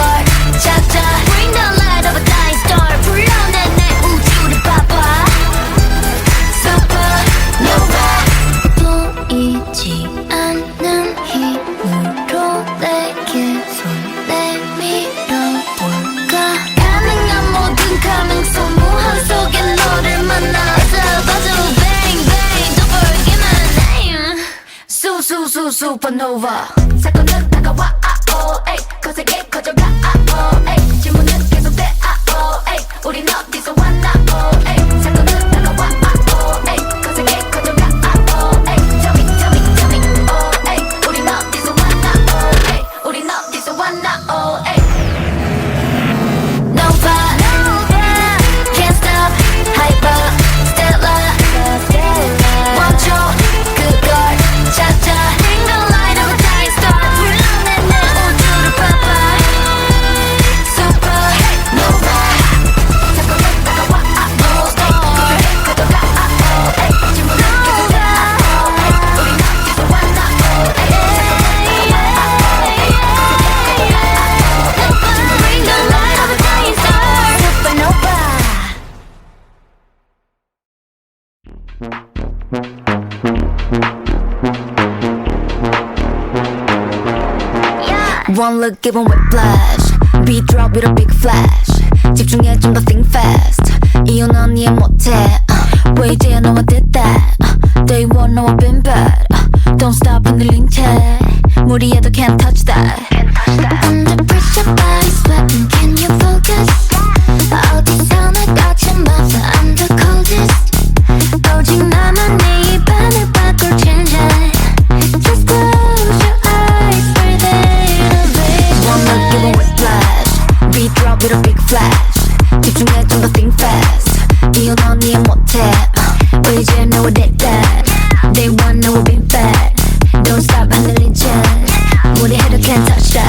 찾아. Bring the light of a dying star. 불러내 내 우주를 봐봐. Supernova. 보이지 않는 힘으로 내게 손 내밀어볼까. 가능한 모든 가능성 무한 속에 너를 만나서 봐줘. Bang bang don't forget my name. supernova. 사건은 다가와 에이 거세게 커져가 에이 질문은 계속돼 에이 우린 어디서 왔나 에이 사건은 다가와 에이 거세게 커져가 에이 tell me 에이 우린 어디서 왔나 에이 우린 어디서 왔나 에이 Nova can't stop hyper stellar. 멈춰 그걸 찾아. Bring the light of a dying star. 불러내 내 우주를 봐봐. Supernova. 사건은 다가와 에이 거세게 커져가 에이 질문은 계속돼 에이 우린 어디서 왔나 에이 사건은 다가와 에이 거세게 커져가 Bring the light of a dying star. Supernova. One look given whiplash. Beat drop with a big flash. 집중해 좀 더 think fast. 이혼 넌 이해 못해. 왜 이제야 너가 됐다. Day one 너와 been bad. Don't stop 흔들린 채. 무리해도 can't touch that. Under pressure, body sweating. Can you focus? 어디서 날 꽂힌 맘 I'm the coldest. 오직 나만 네 입안을 바꿀 change it. Just close your eyes, breathe in, breathe One look given whiplash. Beat drop with a big flash. 집중해 좀 더 think fast. 이혼 넌 이해 못해. 왜 이제 너와 됐다. Day one 너와 been bad. Don't stop 흔들린 채. 무리해도 can't touch that.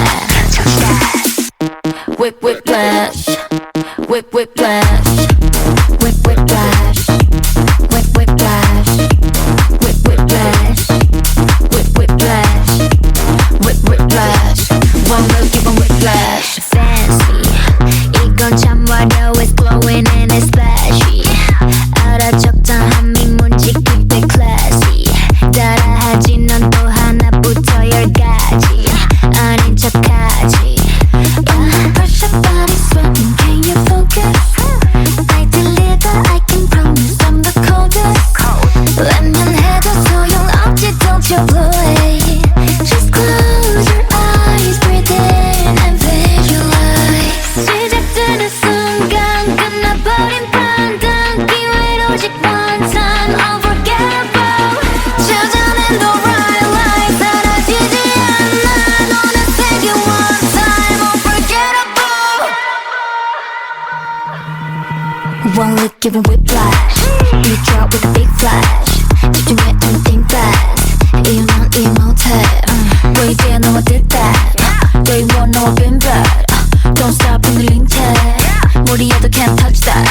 whiplash, whiplash, whiplash, whiplash, whiplash, whiplash. One look, give 'em whiplash. Fancy 이건 참 화려해 It's glowing and it's flashy 알아 적당함이 뭔지 keep it classy 따라하지 넌 또 하나부터 열까지 아닌 척하지 Brush your body sweating, can you focus? I deliver, I can promise I'm the coldest. lem년해도 소용없지, don't you blow it. Just close your eyes, breathe in and visualize. 시작되는 순간 끝나버린 판단 기회는 오직 one time unforgettable. 찾아낸 the right light 사라지지 않아 너는 take it one time unforgettable. One look give 'em whiplash. You drop with a big flash. 집중해 and think fast. 이유 넌 이모텔. 보이지 너와 did that. Day one 너와 been bad. Don't stop 흔들린 채 무리여도 can't touch that.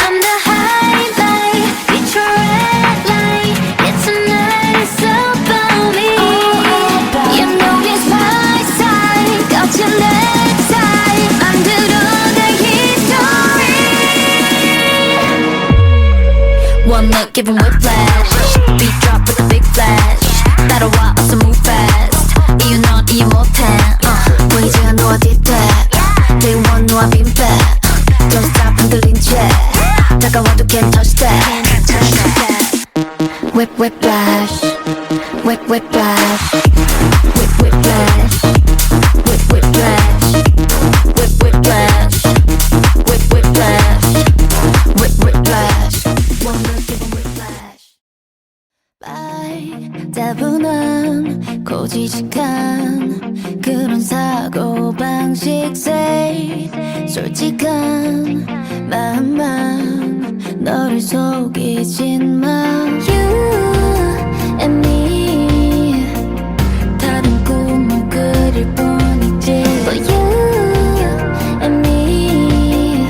I'm the highlight. It's your red light. It's tonight. It's about me. You know it's my side. 거친 내 side. 만들어 내 history. One look, give 'em whiplash. Beat drop with a big flash. 따라와, 어서 move fast. 이유 넌 이해 못해. 보이지 않아 너와 did that. Day one 너와 been bad. Don't stop 흔들린 채 다가와도 can't touch that. Whiplash, whiplash, whiplash, whiplash, whiplash, whiplash, whiplash. One look, give 'em whiplash. 따분한 고지식한 그런 사고방식 say 솔직한 마음만 너를 속이진 마. You and me 다른 꿈을 그릴 뿐이지. But you and me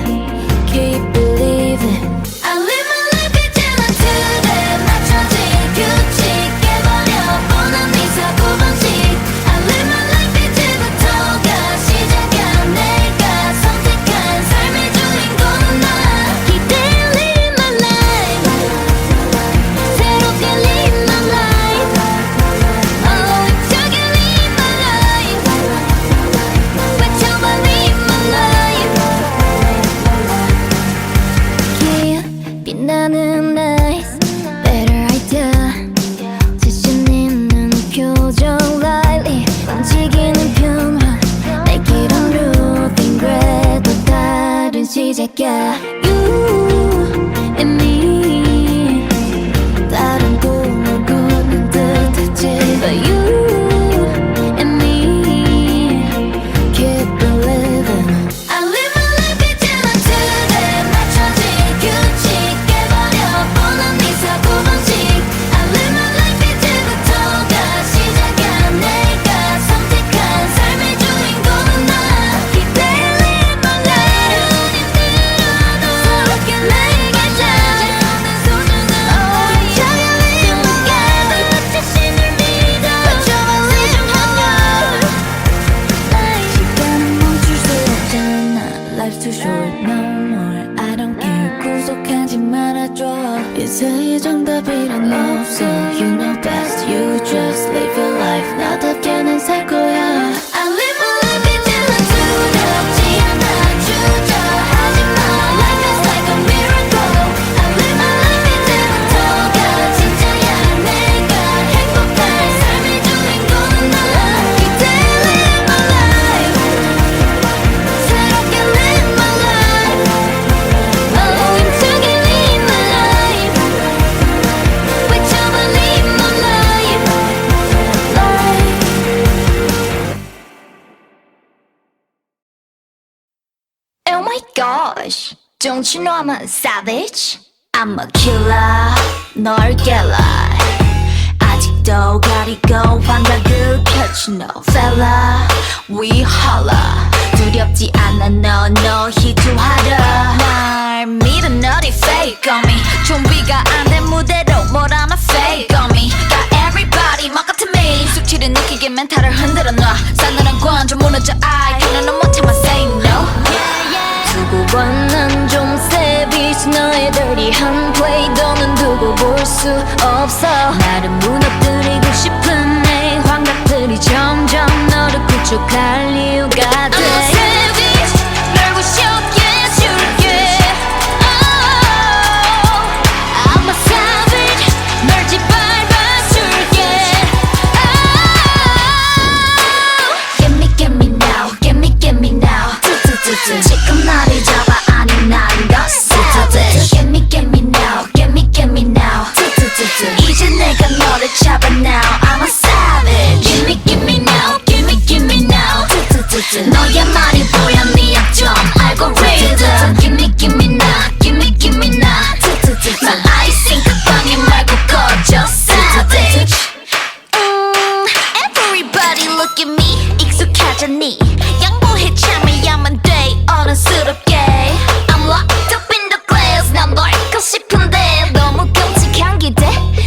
keep believing. I live my life 이제는 틀에 맞춰진 규칙 깨버려 뻔한 네 사고방식. I live my life 이제부터가 시작이야. 내가 선택한 삶의 주인공은 나. Keep living my life. 새롭게 live my life. Oh, 저기 live my life. 외쳐봐 live my life. Yeah, 빛나는 nights, better idea. 자신 있는 표정 lightly 움직이는 변화 내 길은 루틴 그래도 다른 시작이야. You and me 다른 꿈을 꾸는 듯했지. But you and me keep believing. I live my life 이제는 틀에 맞춰진 규칙 깨버려 뻔한 네 사고방식. I live my life 이제부터가 시작이야. 내가 선택한 삶의 주인공은 나. Keep living my life. 새롭게 내게 찾아오는 소중한 우리. 저기 live my life. 자신을 믿어. 외쳐봐 live my life. 시간은 멈출 수 없잖아. Life's too short, no more. I don't care. 구속하지 말아줘. 이 세상에 정답이란 없어. You know best. You just live your life. 나답게 난 살 거야. I live my life 이제는 두렵지 않아. 주저하지 마. Life is like a miracle. I live my life 이제부터가 진짜야. 내가 행복한 삶의 주인공은 나. Keep living my life. 새롭게 live my life. Oh, 힘차게 live my life. 외쳐봐 live my life. Oh my gosh, don't you know I'm a savage? I'm a killer, 널 깨라. 아직도 가리고 환각을 펼친 no fella. We holla, 두렵지 않아 너 희투하라 날 믿어 너리 fake on me 준비가 안 된 무대로 뭘 하나 fake on me got everybody 막 같은 me 숙취를 느끼게 멘탈을 흔들어 놔 싸늘한 관점 무너져 I 그는 못 참아 say no 두고 봐 난 좀 savage 너의 dirty한 play 너는 두고 볼 수 없어 나를 무너뜨리고 싶은 내 환각들이 점점 너를 구축할 이유가 돼 I'm a savage 널 부셔게 해줄게 oh, I'm a savage 널 짓밟아줄게 oh. Get me now get me now 지금 나를 잡아 아니 난 더 savage Get me now get me now 이제 내가 너를 잡아 now I'm a savage Give me now give me now 너의 말이 보여 네 약점 알고리즘 Give me now give me now 난 아이싱 그 방에 말고 꺼져 savage Everybody look at me 익숙하잖니 양보해 참아야만 돼 어른스럽게 I'm locked up in the glass 난 널 고 싶은데 너무 끔찍한 기대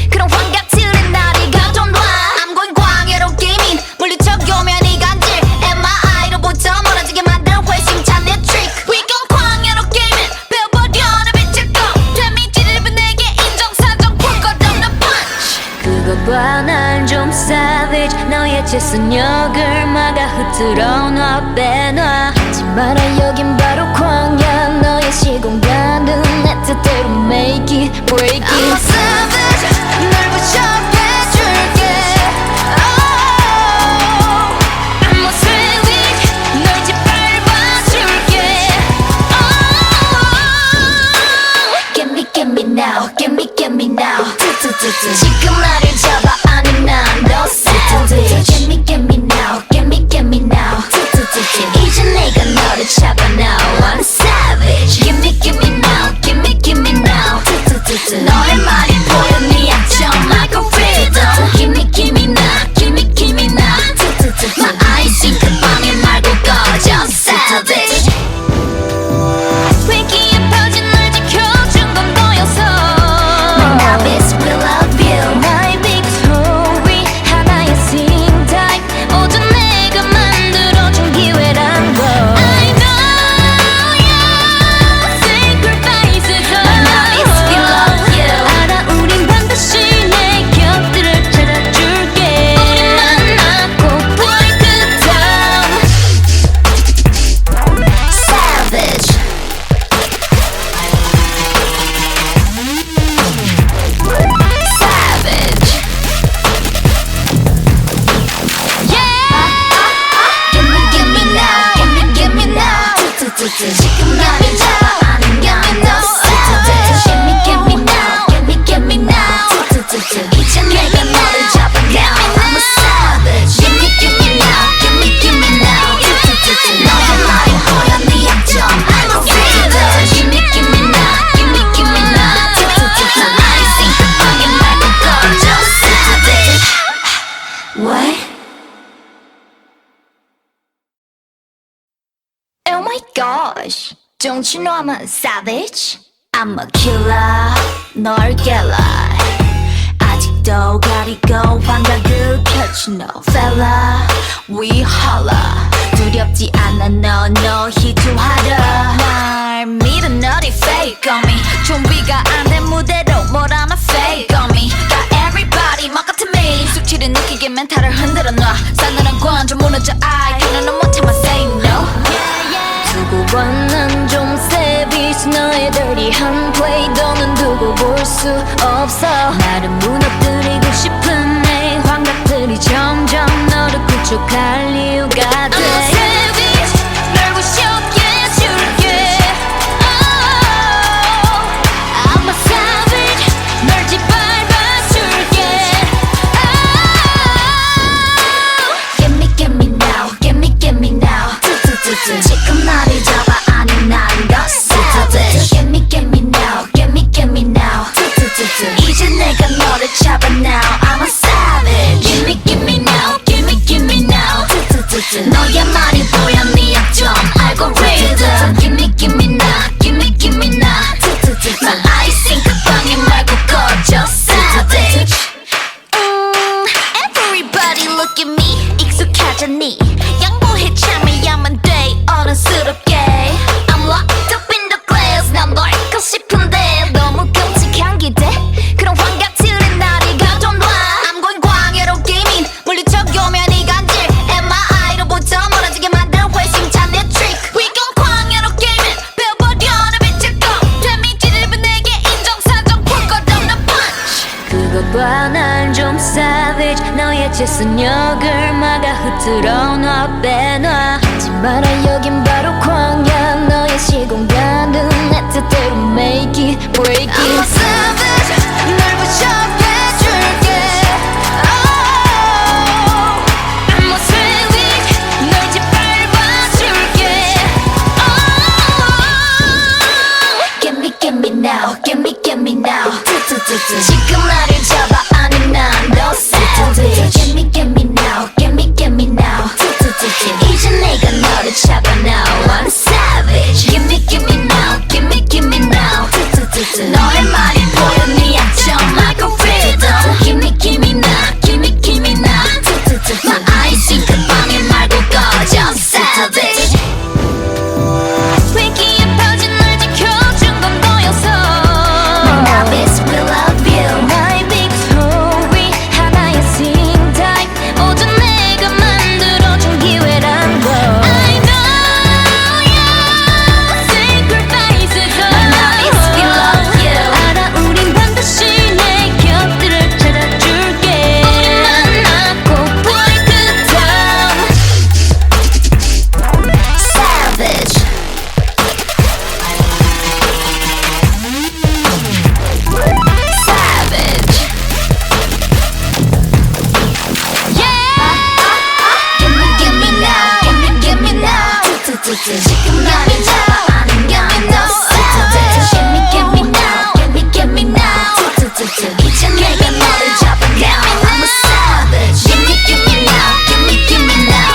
그런 환각들의 나를 가져놔 I'm going 광야로 게이밍 물리쳐오면 이 간질 MRI로부터 멀어지게 만든 회심찬 내 trick We gon' 광야로 게이밍 배워버려 내 빛을 꺼 데미지를 분 내게 인정사정 불거없는 punch 그거 봐 난 좀 savage 너의 재선역을 막아 흐트러 놔 빼놔 하지 마라 여긴 바로 광야 너의 시공간은 내 뜻대로 make it break I'm a it savage 널 부셔해줄게 oh. I'm a savage 널 짓밟아줄게 oh. Get me now get me now 지금 나를 잡아 아니 난 더 savage Get me now get me now 이제 내가 너를 잡아 now I'm savage Give me now give me now 너의 말이 보여 네 약점 algorithm Give me now give me now 난 아이싱 그 방에 말고 꺼져 savage 위기에 퍼진 널 지켜준 건 너여서 My love is we love you 나의 victory 하나의 sing type 모든 내가 만들어준 기회란 걸 I know your sacrifices My love is we love you 알아 우린 반드시 내 곁들을 찾아줄게 우리 만나고 break it down Savage Savage Give me now give me now 지금 나를 잡아 아는 넌 savage Give me now give me now 이제 내가 너를 잡아 now I'm a savage Give me now give me now 너의 말이 보여 네 약점 I'm a savage Give me now give me now 난 아이싱 그 방에 말고 꺼져 savage What? Oh my gosh, don't you know I'm a savage? I'm a killer, 널 깨라 아직도 가리고 환각을 펼친 no fella We holla 두렵지 않아 너 희투하라 날 믿어 너리 fake on me 준비가 안 된 무대로 뭘 하나 fake on me Got everybody 막 같은 me 숙취를 느끼게 멘탈을 흔들어 놔 싸늘한 관점 무너져 I 그는 못 참아 say no 두고 봐 난 좀 savage 너의 dirty한 play 너는 두고 볼 수 없어 나를 무너뜨리고 싶은 내 환각들이 점점 너를 구축할 이유가 돼 I'm a savage 널 부셔게 해줄게 oh, I'm a savage 널 짓밟아줄게 oh. Get me now give me now 지금 나를 잡아 아니 난 더 savage Get me now give me now 최선역을 막아 흐트러 놔 빼놔 하지 마라 여긴 바로 광야 너의 시공간은 내 뜻대로 make it break it I'm a savage 널 부셔해줄게 I'm a savage 널 짓밟아줄게 Give me now give me now 지금 나를 잡아 아니 난너 savage Give me now give me now 이제 내가 너를 잡아 now I'm savage Give me now give me now 너의 말이 보여 네 약점 like a rhythm Give me now give me now My eyes see 그 방해 말고 꺼져 savage 위기에 퍼진 널 지켜준 건 너여서 My novice will love you 나의 big story 하나의 sing time 모두 내가 만들어준 기회란 걸 I know your sacrifices My novice will love you 알아 우린 반드시 내 곁들을 찾아줄게 우리 만나고 break it down Savage Savage Give me now give me now 지금 나를 잡아 아니면 너 savage Give me now give me now 이제 내가 너를 잡아 now I'm a savage Give me now give me now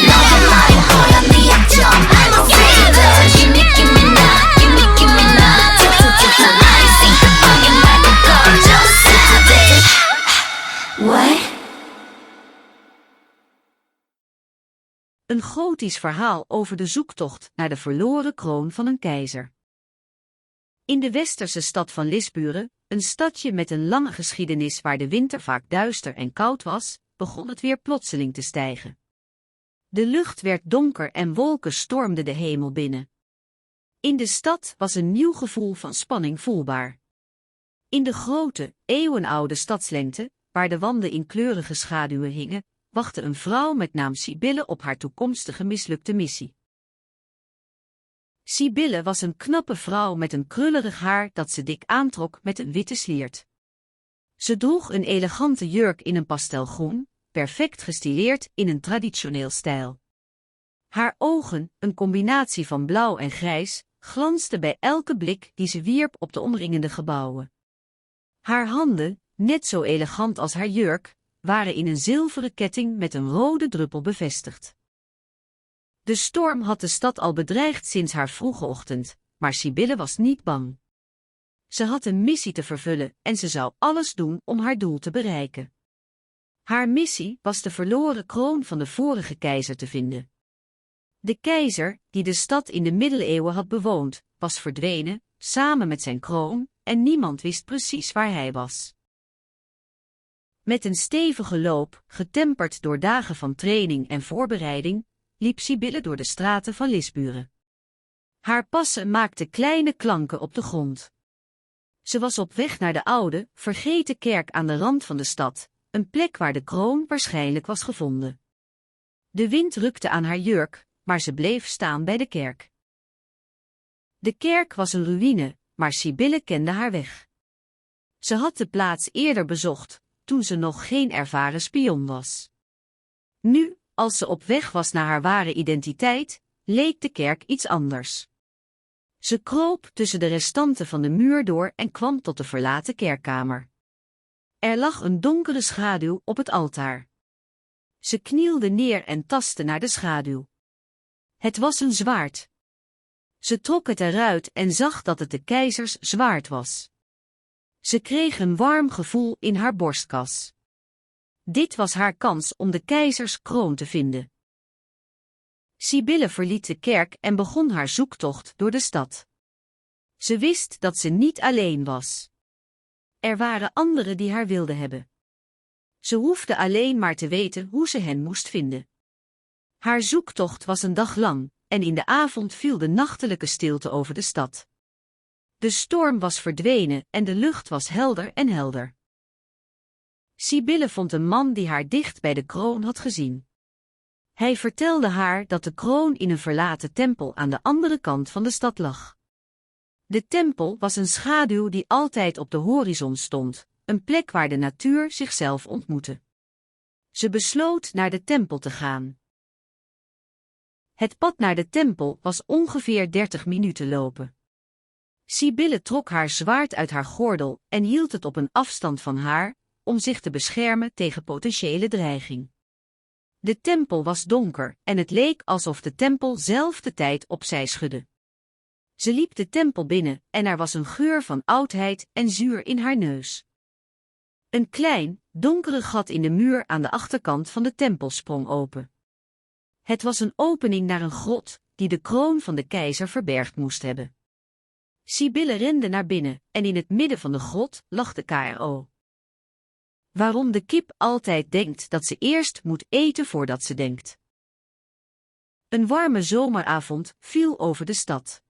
너의 말이 보여 네 약점 I'm a rhythm Give me now give me now I see 그 방에 말고 꺼져 savage What? Een gotisch verhaal over de zoektocht naar de verloren kroon van een keizer. In de westerse stad van Lisburen, een stadje met een lange geschiedenis waar de winter vaak duister en koud was, begon het weer plotseling te stijgen. De lucht werd donker en wolken stormden de hemel binnen. In de stad was een nieuw gevoel van spanning voelbaar. In de grote, eeuwenoude stadslengte, waar de wanden in kleurige schaduwen hingen, wachtte een vrouw met naam Sibylle op haar toekomstige mislukte missie. Sibylle was een knappe vrouw met een krullerig haar dat ze dik aantrok met een witte sliert. Ze droeg een elegante jurk in een pastelgroen, perfect gestileerd in een traditioneel stijl. Haar ogen, een combinatie van blauw en grijs, glansden bij elke blik die ze wierp op de omringende gebouwen. Haar handen, net zo elegant als haar jurk, waren in een zilveren ketting met een rode druppel bevestigd. De storm had de stad al bedreigd sinds haar vroege ochtend, maar Sibylle was niet bang. Ze had een missie te vervullen en ze zou alles doen om haar doel te bereiken. Haar missie was de verloren kroon van de vorige keizer te vinden. De keizer, die de stad in de middeleeuwen had bewoond, was verdwenen, samen met zijn kroon, en niemand wist precies waar hij was. Met een stevige loop, getemperd door dagen van training en voorbereiding, liep Sibylle door de straten van Lisburen. Haar passen maakten kleine klanken op de grond. Ze was op weg naar de oude, vergeten kerk aan de rand van de stad, een plek waar de kroon waarschijnlijk was gevonden. De wind rukte aan haar jurk, maar ze bleef staan bij de kerk. De kerk was een ruïne, maar Sibylle kende haar weg. Ze had de plaats eerder bezocht, toen ze nog geen ervaren spion was. Nu, als ze op weg was naar haar ware identiteit, leek de kerk iets anders. Ze kroop tussen de restanten van de muur door en kwam tot de verlaten kerkkamer. Er lag een donkere schaduw op het altaar. Ze knielde neer en tastte naar de schaduw. Het was een zwaard. Ze trok het eruit en zag dat het de keizers zwaard was. Ze kreeg een warm gevoel in haar borstkas. Dit was haar kans om de keizers kroon te vinden. Sibylle verliet de kerk en begon haar zoektocht door de stad. Ze wist dat ze niet alleen was. Er waren anderen die haar wilden hebben. Ze hoefde alleen maar te weten hoe ze hen moest vinden. Haar zoektocht was een dag lang, en in de avond viel de nachtelijke stilte over de stad. De storm was verdwenen en de lucht was helder en helder. Sibylle vond een man die haar dicht bij de kroon had gezien. Hij vertelde haar dat de kroon in een verlaten tempel aan de andere kant van de stad lag. De tempel was een schaduw die altijd op de horizon stond, een plek waar de natuur zichzelf ontmoette. Ze besloot naar de tempel te gaan. Het pad naar de tempel was ongeveer 30 minuten lopen. Sibylle trok haar zwaard uit haar gordel en hield het op een afstand van haar, om zich te beschermen tegen potentiële dreiging. De tempel was donker en het leek alsof de tempel zelf de tijd opzij schudde. Ze liep de tempel binnen en er was een geur van oudheid en zuur in haar neus. Een klein, donkere gat in de muur aan de achterkant van de tempel sprong open. Het was een opening naar een grot, die de kroon van de keizer verbergd moest hebben. Sibylle rende naar binnen en in het midden van de grot lag de KRO. Waarom de kip altijd denkt dat ze eerst moet eten voordat ze denkt. Een warme zomeravond viel over de stad.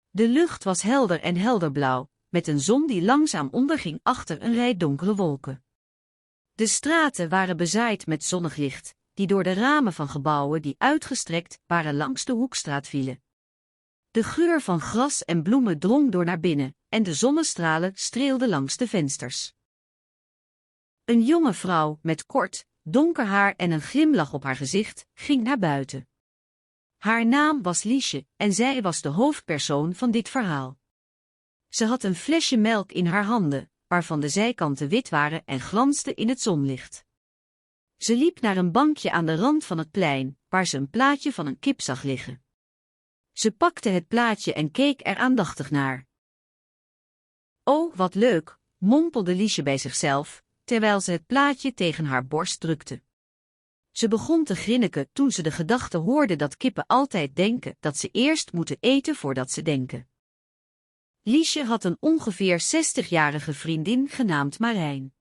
De lucht was helder en helderblauw, met een zon die langzaam onderging achter een rij donkere wolken. De straten waren bezaaid met zonnig licht, die door de ramen van gebouwen die uitgestrekt waren langs de Hoekstraat vielen. De geur van gras en bloemen drong door naar binnen, en de zonnestralen streelden langs de vensters. Een jonge vrouw met kort, donker haar en een glimlach op haar gezicht ging naar buiten. Haar naam was Liesje en zij was de hoofdpersoon van dit verhaal. Ze had een flesje melk in haar handen, waarvan de zijkanten wit waren en glansden in het zonlicht. Ze liep naar een bankje aan de rand van het plein, waar ze een plaatje van een kip zag liggen. Ze pakte het plaatje en keek er aandachtig naar. "Oh, wat leuk," mompelde Liesje bij zichzelf, terwijl ze het plaatje tegen haar borst drukte. Ze begon te grinniken toen ze de gedachte hoorde dat kippen altijd denken dat ze eerst moeten eten voordat ze denken. Liesje had een ongeveer 60-jarige vriendin genaamd Marijn.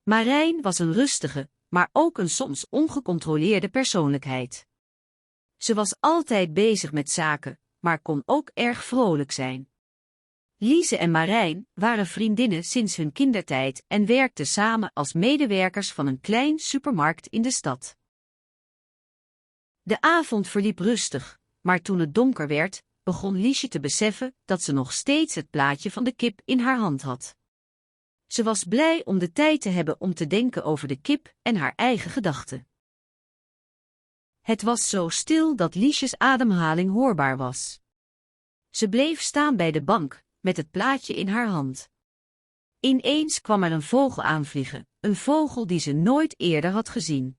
Marijn was een rustige, maar ook een soms ongecontroleerde persoonlijkheid. Ze was altijd bezig met zaken, maar kon ook erg vrolijk zijn. Liese en Marijn waren vriendinnen sinds hun kindertijd en werkten samen als medewerkers van een klein supermarkt in de stad. De avond verliep rustig, maar toen het donker werd, begon Liesje te beseffen dat ze nog steeds het plaatje van de kip in haar hand had. Ze was blij om de tijd te hebben om te denken over de kip en haar eigen gedachten. Het was zo stil dat Liesjes ademhaling hoorbaar was. Ze bleef staan bij de bank, met het plaatje in haar hand. Ineens kwam er een vogel aanvliegen, een vogel die ze nooit eerder had gezien.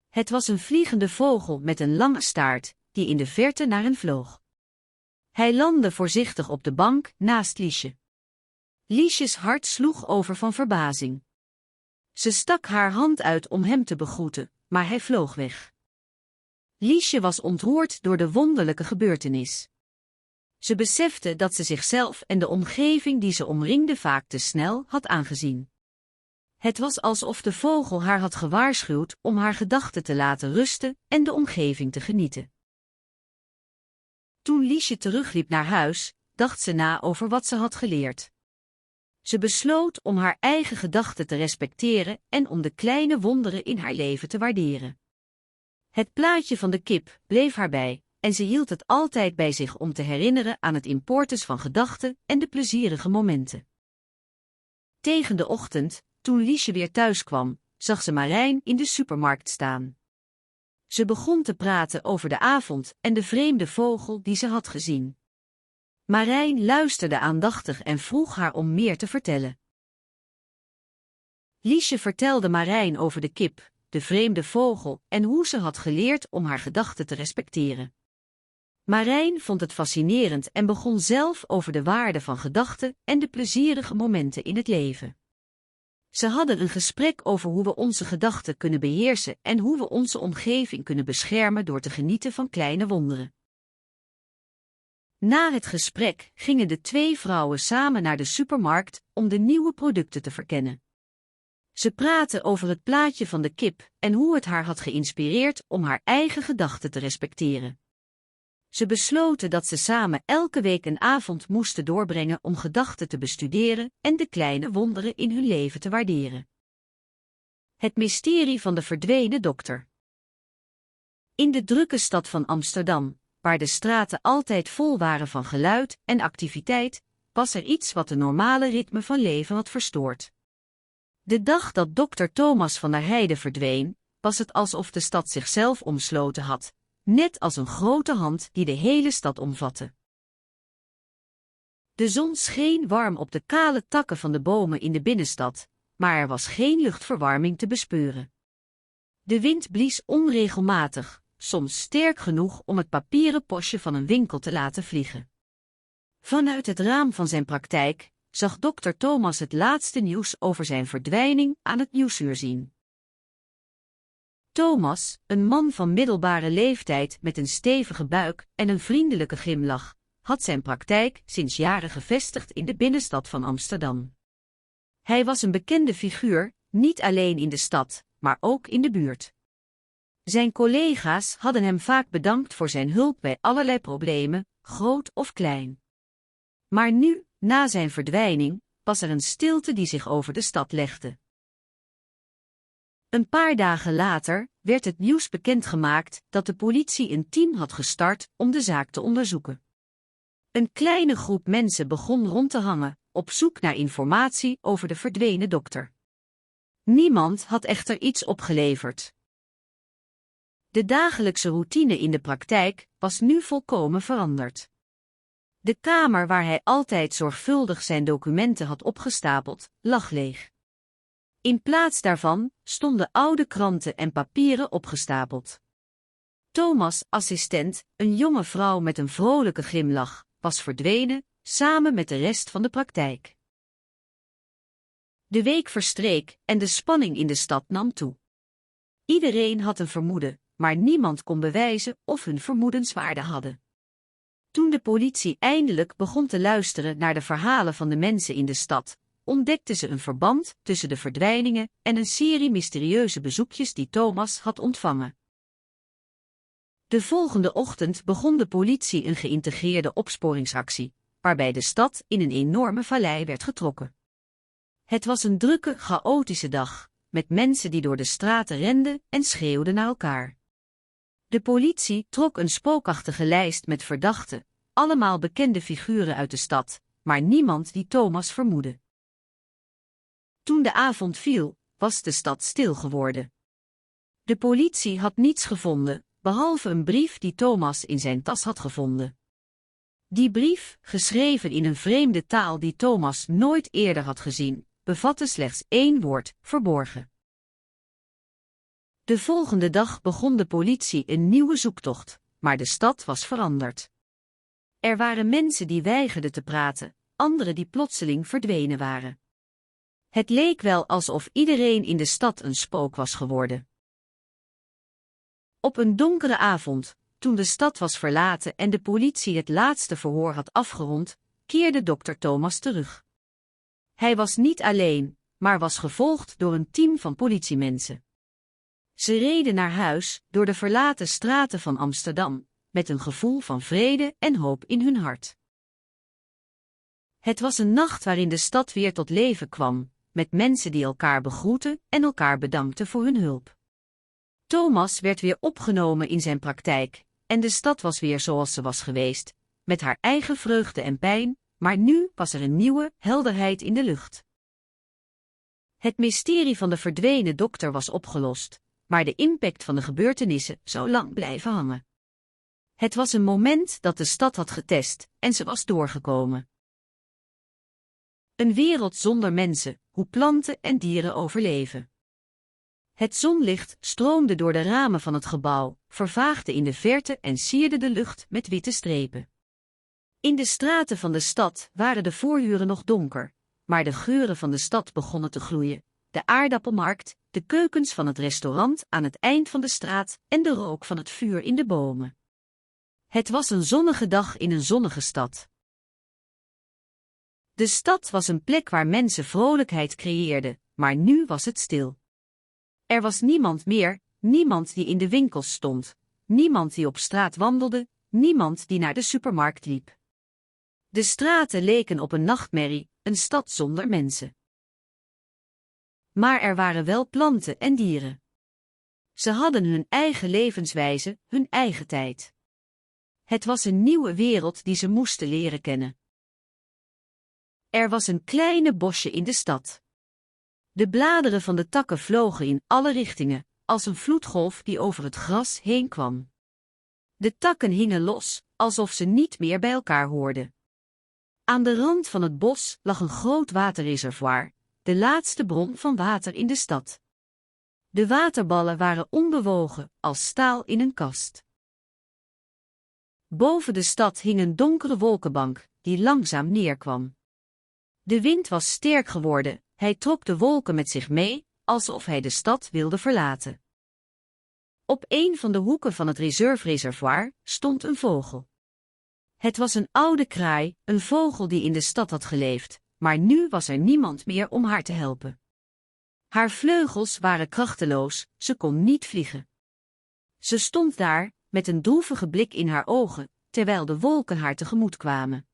Het was een vliegende vogel met een lange staart, die in de verte naar hen vloog. Hij landde voorzichtig op de bank naast Liesje. Liesjes hart sloeg over van verbazing. Ze stak haar hand uit om hem te begroeten, maar hij vloog weg. Liesje was ontroerd door de wonderlijke gebeurtenis. Ze besefte dat ze zichzelf en de omgeving die ze omringde vaak te snel had aangezien. Het was alsof de vogel haar had gewaarschuwd om haar gedachten te laten rusten en de omgeving te genieten. Toen Liesje terugliep naar huis, dacht ze na over wat ze had geleerd. Ze besloot om haar eigen gedachten te respecteren en om de kleine wonderen in haar leven te waarderen. Het plaatje van de kip bleef haar bij, en ze hield het altijd bij zich om te herinneren aan het importance van gedachten en de plezierige momenten. Tegen de ochtend, toen Liesje weer thuis kwam, zag ze Marijn in de supermarkt staan. Ze begon te praten over de avond en de vreemde vogel die ze had gezien. Marijn luisterde aandachtig en vroeg haar om meer te vertellen. Liesje vertelde Marijn over de kip, de vreemde vogel en hoe ze had geleerd om haar gedachten te respecteren. Marijn vond het fascinerend en begon zelf over de waarde van gedachten en de plezierige momenten in het leven. Ze hadden een gesprek over hoe we onze gedachten kunnen beheersen en hoe we onze omgeving kunnen beschermen door te genieten van kleine wonderen. Na het gesprek gingen de twee vrouwen samen naar de supermarkt om de nieuwe producten te verkennen. Ze praten over het plaatje van de kip en hoe het haar had geïnspireerd om haar eigen gedachten te respecteren. Ze besloten dat ze samen elke week een avond moesten doorbrengen om gedachten te bestuderen en de kleine wonderen in hun leven te waarderen. Het mysterie van de verdwenen dokter. In de drukke stad van Amsterdam, waar de straten altijd vol waren van geluid en activiteit, was er iets wat de normale ritme van leven had verstoord. De dag dat dokter Thomas van der Heijden verdween, was het alsof de stad zichzelf omsloten had, net als een grote hand die de hele stad omvatte. De zon scheen warm op de kale takken van de bomen in de binnenstad, maar er was geen luchtverwarming te bespeuren. De wind blies onregelmatig, soms sterk genoeg om het papieren postje van een winkel te laten vliegen. Vanuit het raam van zijn praktijk zag dokter Thomas het laatste nieuws over zijn verdwijning aan het nieuwsuur zien. Thomas, een man van middelbare leeftijd met een stevige buik en een vriendelijke glimlach, had zijn praktijk sinds jaren gevestigd in de binnenstad van Amsterdam. Hij was een bekende figuur, niet alleen in de stad, maar ook in de buurt. Zijn collega's hadden hem vaak bedankt voor zijn hulp bij allerlei problemen, groot of klein. Maar nu, na zijn verdwijning, was er een stilte die zich over de stad legde. Een paar dagen later werd het nieuws bekendgemaakt dat de politie een team had gestart om de zaak te onderzoeken. Een kleine groep mensen begon rond te hangen, op zoek naar informatie over de verdwenen dokter. Niemand had echter iets opgeleverd. De dagelijkse routine in de praktijk was nu volkomen veranderd. De kamer waar hij altijd zorgvuldig zijn documenten had opgestapeld, lag leeg. In plaats daarvan stonden oude kranten en papieren opgestapeld. Thomas' assistent, een jonge vrouw met een vrolijke glimlach, was verdwenen, samen met de rest van de praktijk. De week verstreek en de spanning in de stad nam toe. Iedereen had een vermoeden, maar niemand kon bewijzen of hun vermoedens waarde hadden. Toen de politie eindelijk begon te luisteren naar de verhalen van de mensen in de stad, ontdekten ze een verband tussen de verdwijningen en een serie mysterieuze bezoekjes die Thomas had ontvangen. De volgende ochtend begon de politie een geïntegreerde opsporingsactie, waarbij de stad in een enorme vallei werd getrokken. Het was een drukke, chaotische dag, met mensen die door de straten renden en schreeuwden naar elkaar. De politie trok een spookachtige lijst met verdachten, allemaal bekende figuren uit de stad, maar niemand die Thomas vermoedde. Toen de avond viel, was de stad stil geworden. De politie had niets gevonden, behalve een brief die Thomas in zijn tas had gevonden. Die brief, geschreven in een vreemde taal die Thomas nooit eerder had gezien, bevatte slechts 1 woord: verborgen. De volgende dag begon de politie een nieuwe zoektocht, maar de stad was veranderd. Er waren mensen die weigerden te praten, anderen die plotseling verdwenen waren. Het leek wel alsof iedereen in de stad een spook was geworden. Op een donkere avond, toen de stad was verlaten en de politie het laatste verhoor had afgerond, keerde dokter Thomas terug. Hij was niet alleen, maar was gevolgd door een team van politiemensen. Ze reden naar huis, door de verlaten straten van Amsterdam, met een gevoel van vrede en hoop in hun hart. Het was een nacht waarin de stad weer tot leven kwam, met mensen die elkaar begroetten en elkaar bedankten voor hun hulp. Thomas werd weer opgenomen in zijn praktijk, en de stad was weer zoals ze was geweest, met haar eigen vreugde en pijn, maar nu was er een nieuwe helderheid in de lucht. Het mysterie van de verdwenen dokter was opgelost, maar de impact van de gebeurtenissen zou lang blijven hangen. Het was een moment dat de stad had getest, en ze was doorgekomen. Een wereld zonder mensen, hoe planten en dieren overleven. Het zonlicht stroomde door de ramen van het gebouw, vervaagde in de verte en sierde de lucht met witte strepen. In de straten van de stad waren de vooruren nog donker, maar de geuren van de stad begonnen te gloeien. De aardappelmarkt, de keukens van het restaurant aan het eind van de straat en de rook van het vuur in de bomen. Het was een zonnige dag in een zonnige stad. De stad was een plek waar mensen vrolijkheid creëerden, maar nu was het stil. Er was niemand meer, niemand die in de winkels stond, niemand die op straat wandelde, niemand die naar de supermarkt liep. De straten leken op een nachtmerrie, een stad zonder mensen. Maar er waren wel planten en dieren. Ze hadden hun eigen levenswijze, hun eigen tijd. Het was een nieuwe wereld die ze moesten leren kennen. Er was een kleine bosje in de stad. De bladeren van de takken vlogen in alle richtingen, als een vloedgolf die over het gras heen kwam. De takken hingen los, alsof ze niet meer bij elkaar hoorden. Aan de rand van het bos lag een groot waterreservoir, de laatste bron van water in de stad. De waterballen waren onbewogen, als staal in een kast. Boven de stad hing een donkere wolkenbank, die langzaam neerkwam. De wind was sterk geworden, hij trok de wolken met zich mee, alsof hij de stad wilde verlaten. Op een van de hoeken van het reservoir stond een vogel. Het was een oude kraai, een vogel die in de stad had geleefd, maar nu was er niemand meer om haar te helpen. Haar vleugels waren krachteloos, ze kon niet vliegen. Ze stond daar, met een droevige blik in haar ogen, terwijl de wolken haar tegemoet kwamen.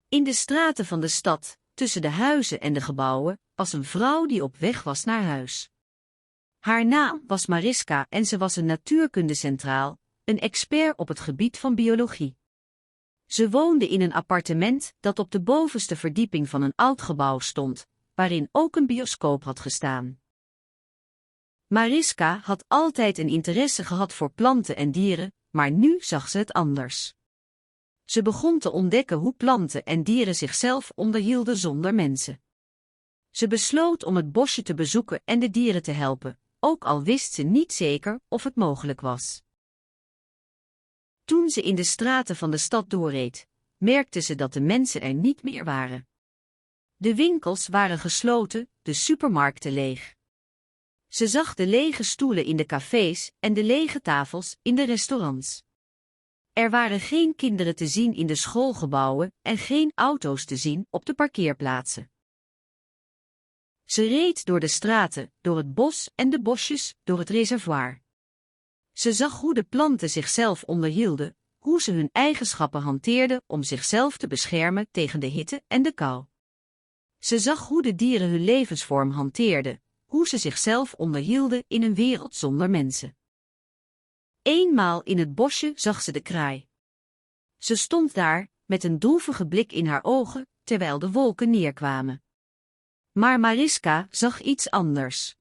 In de straten van de stad, tussen de huizen en de gebouwen, was een vrouw die op weg was naar huis. Haar naam was Mariska en ze was een natuurkundecentraal, een expert op het gebied van biologie. Ze woonde in een appartement dat op de bovenste verdieping van een oud gebouw stond, waarin ook een bioscoop had gestaan. Mariska had altijd een interesse gehad voor planten en dieren, maar nu zag ze het anders. Ze begon te ontdekken hoe planten en dieren zichzelf onderhielden zonder mensen. Ze besloot om het bosje te bezoeken en de dieren te helpen, ook al wist ze niet zeker of het mogelijk was. Toen ze in de straten van de stad doorreed, merkte ze dat de mensen er niet meer waren. De winkels waren gesloten, de supermarkten leeg. Ze zag de lege stoelen in de cafés en de lege tafels in de restaurants. Er waren geen kinderen te zien in de schoolgebouwen en geen auto's te zien op de parkeerplaatsen. Ze reed door de straten, door het bos en de bosjes, door het reservoir. Ze zag hoe de planten zichzelf onderhielden, hoe ze hun eigenschappen hanteerden om zichzelf te beschermen tegen de hitte en de kou. Ze zag hoe de dieren hun levensvorm hanteerden, hoe ze zichzelf onderhielden in een wereld zonder mensen. Eenmaal in het bosje zag ze de kraai. Ze stond daar, met een droevige blik in haar ogen, terwijl de wolken neerkwamen. Maar Mariska zag iets anders.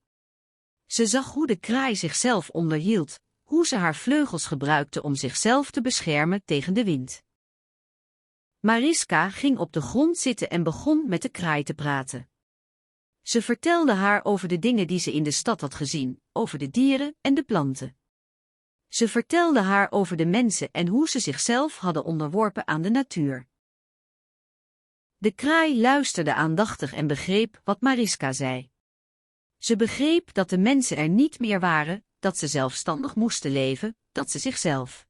Ze zag hoe de kraai zichzelf onderhield, hoe ze haar vleugels gebruikte om zichzelf te beschermen tegen de wind. Mariska ging op de grond zitten en begon met de kraai te praten. Ze vertelde haar over de dingen die ze in de stad had gezien, over de dieren en de planten. Ze vertelde haar over de mensen en hoe ze zichzelf hadden onderworpen aan de natuur. De kraai luisterde aandachtig en begreep wat Mariska zei. Ze begreep dat de mensen er niet meer waren, dat ze zelfstandig moesten leven, dat ze zichzelf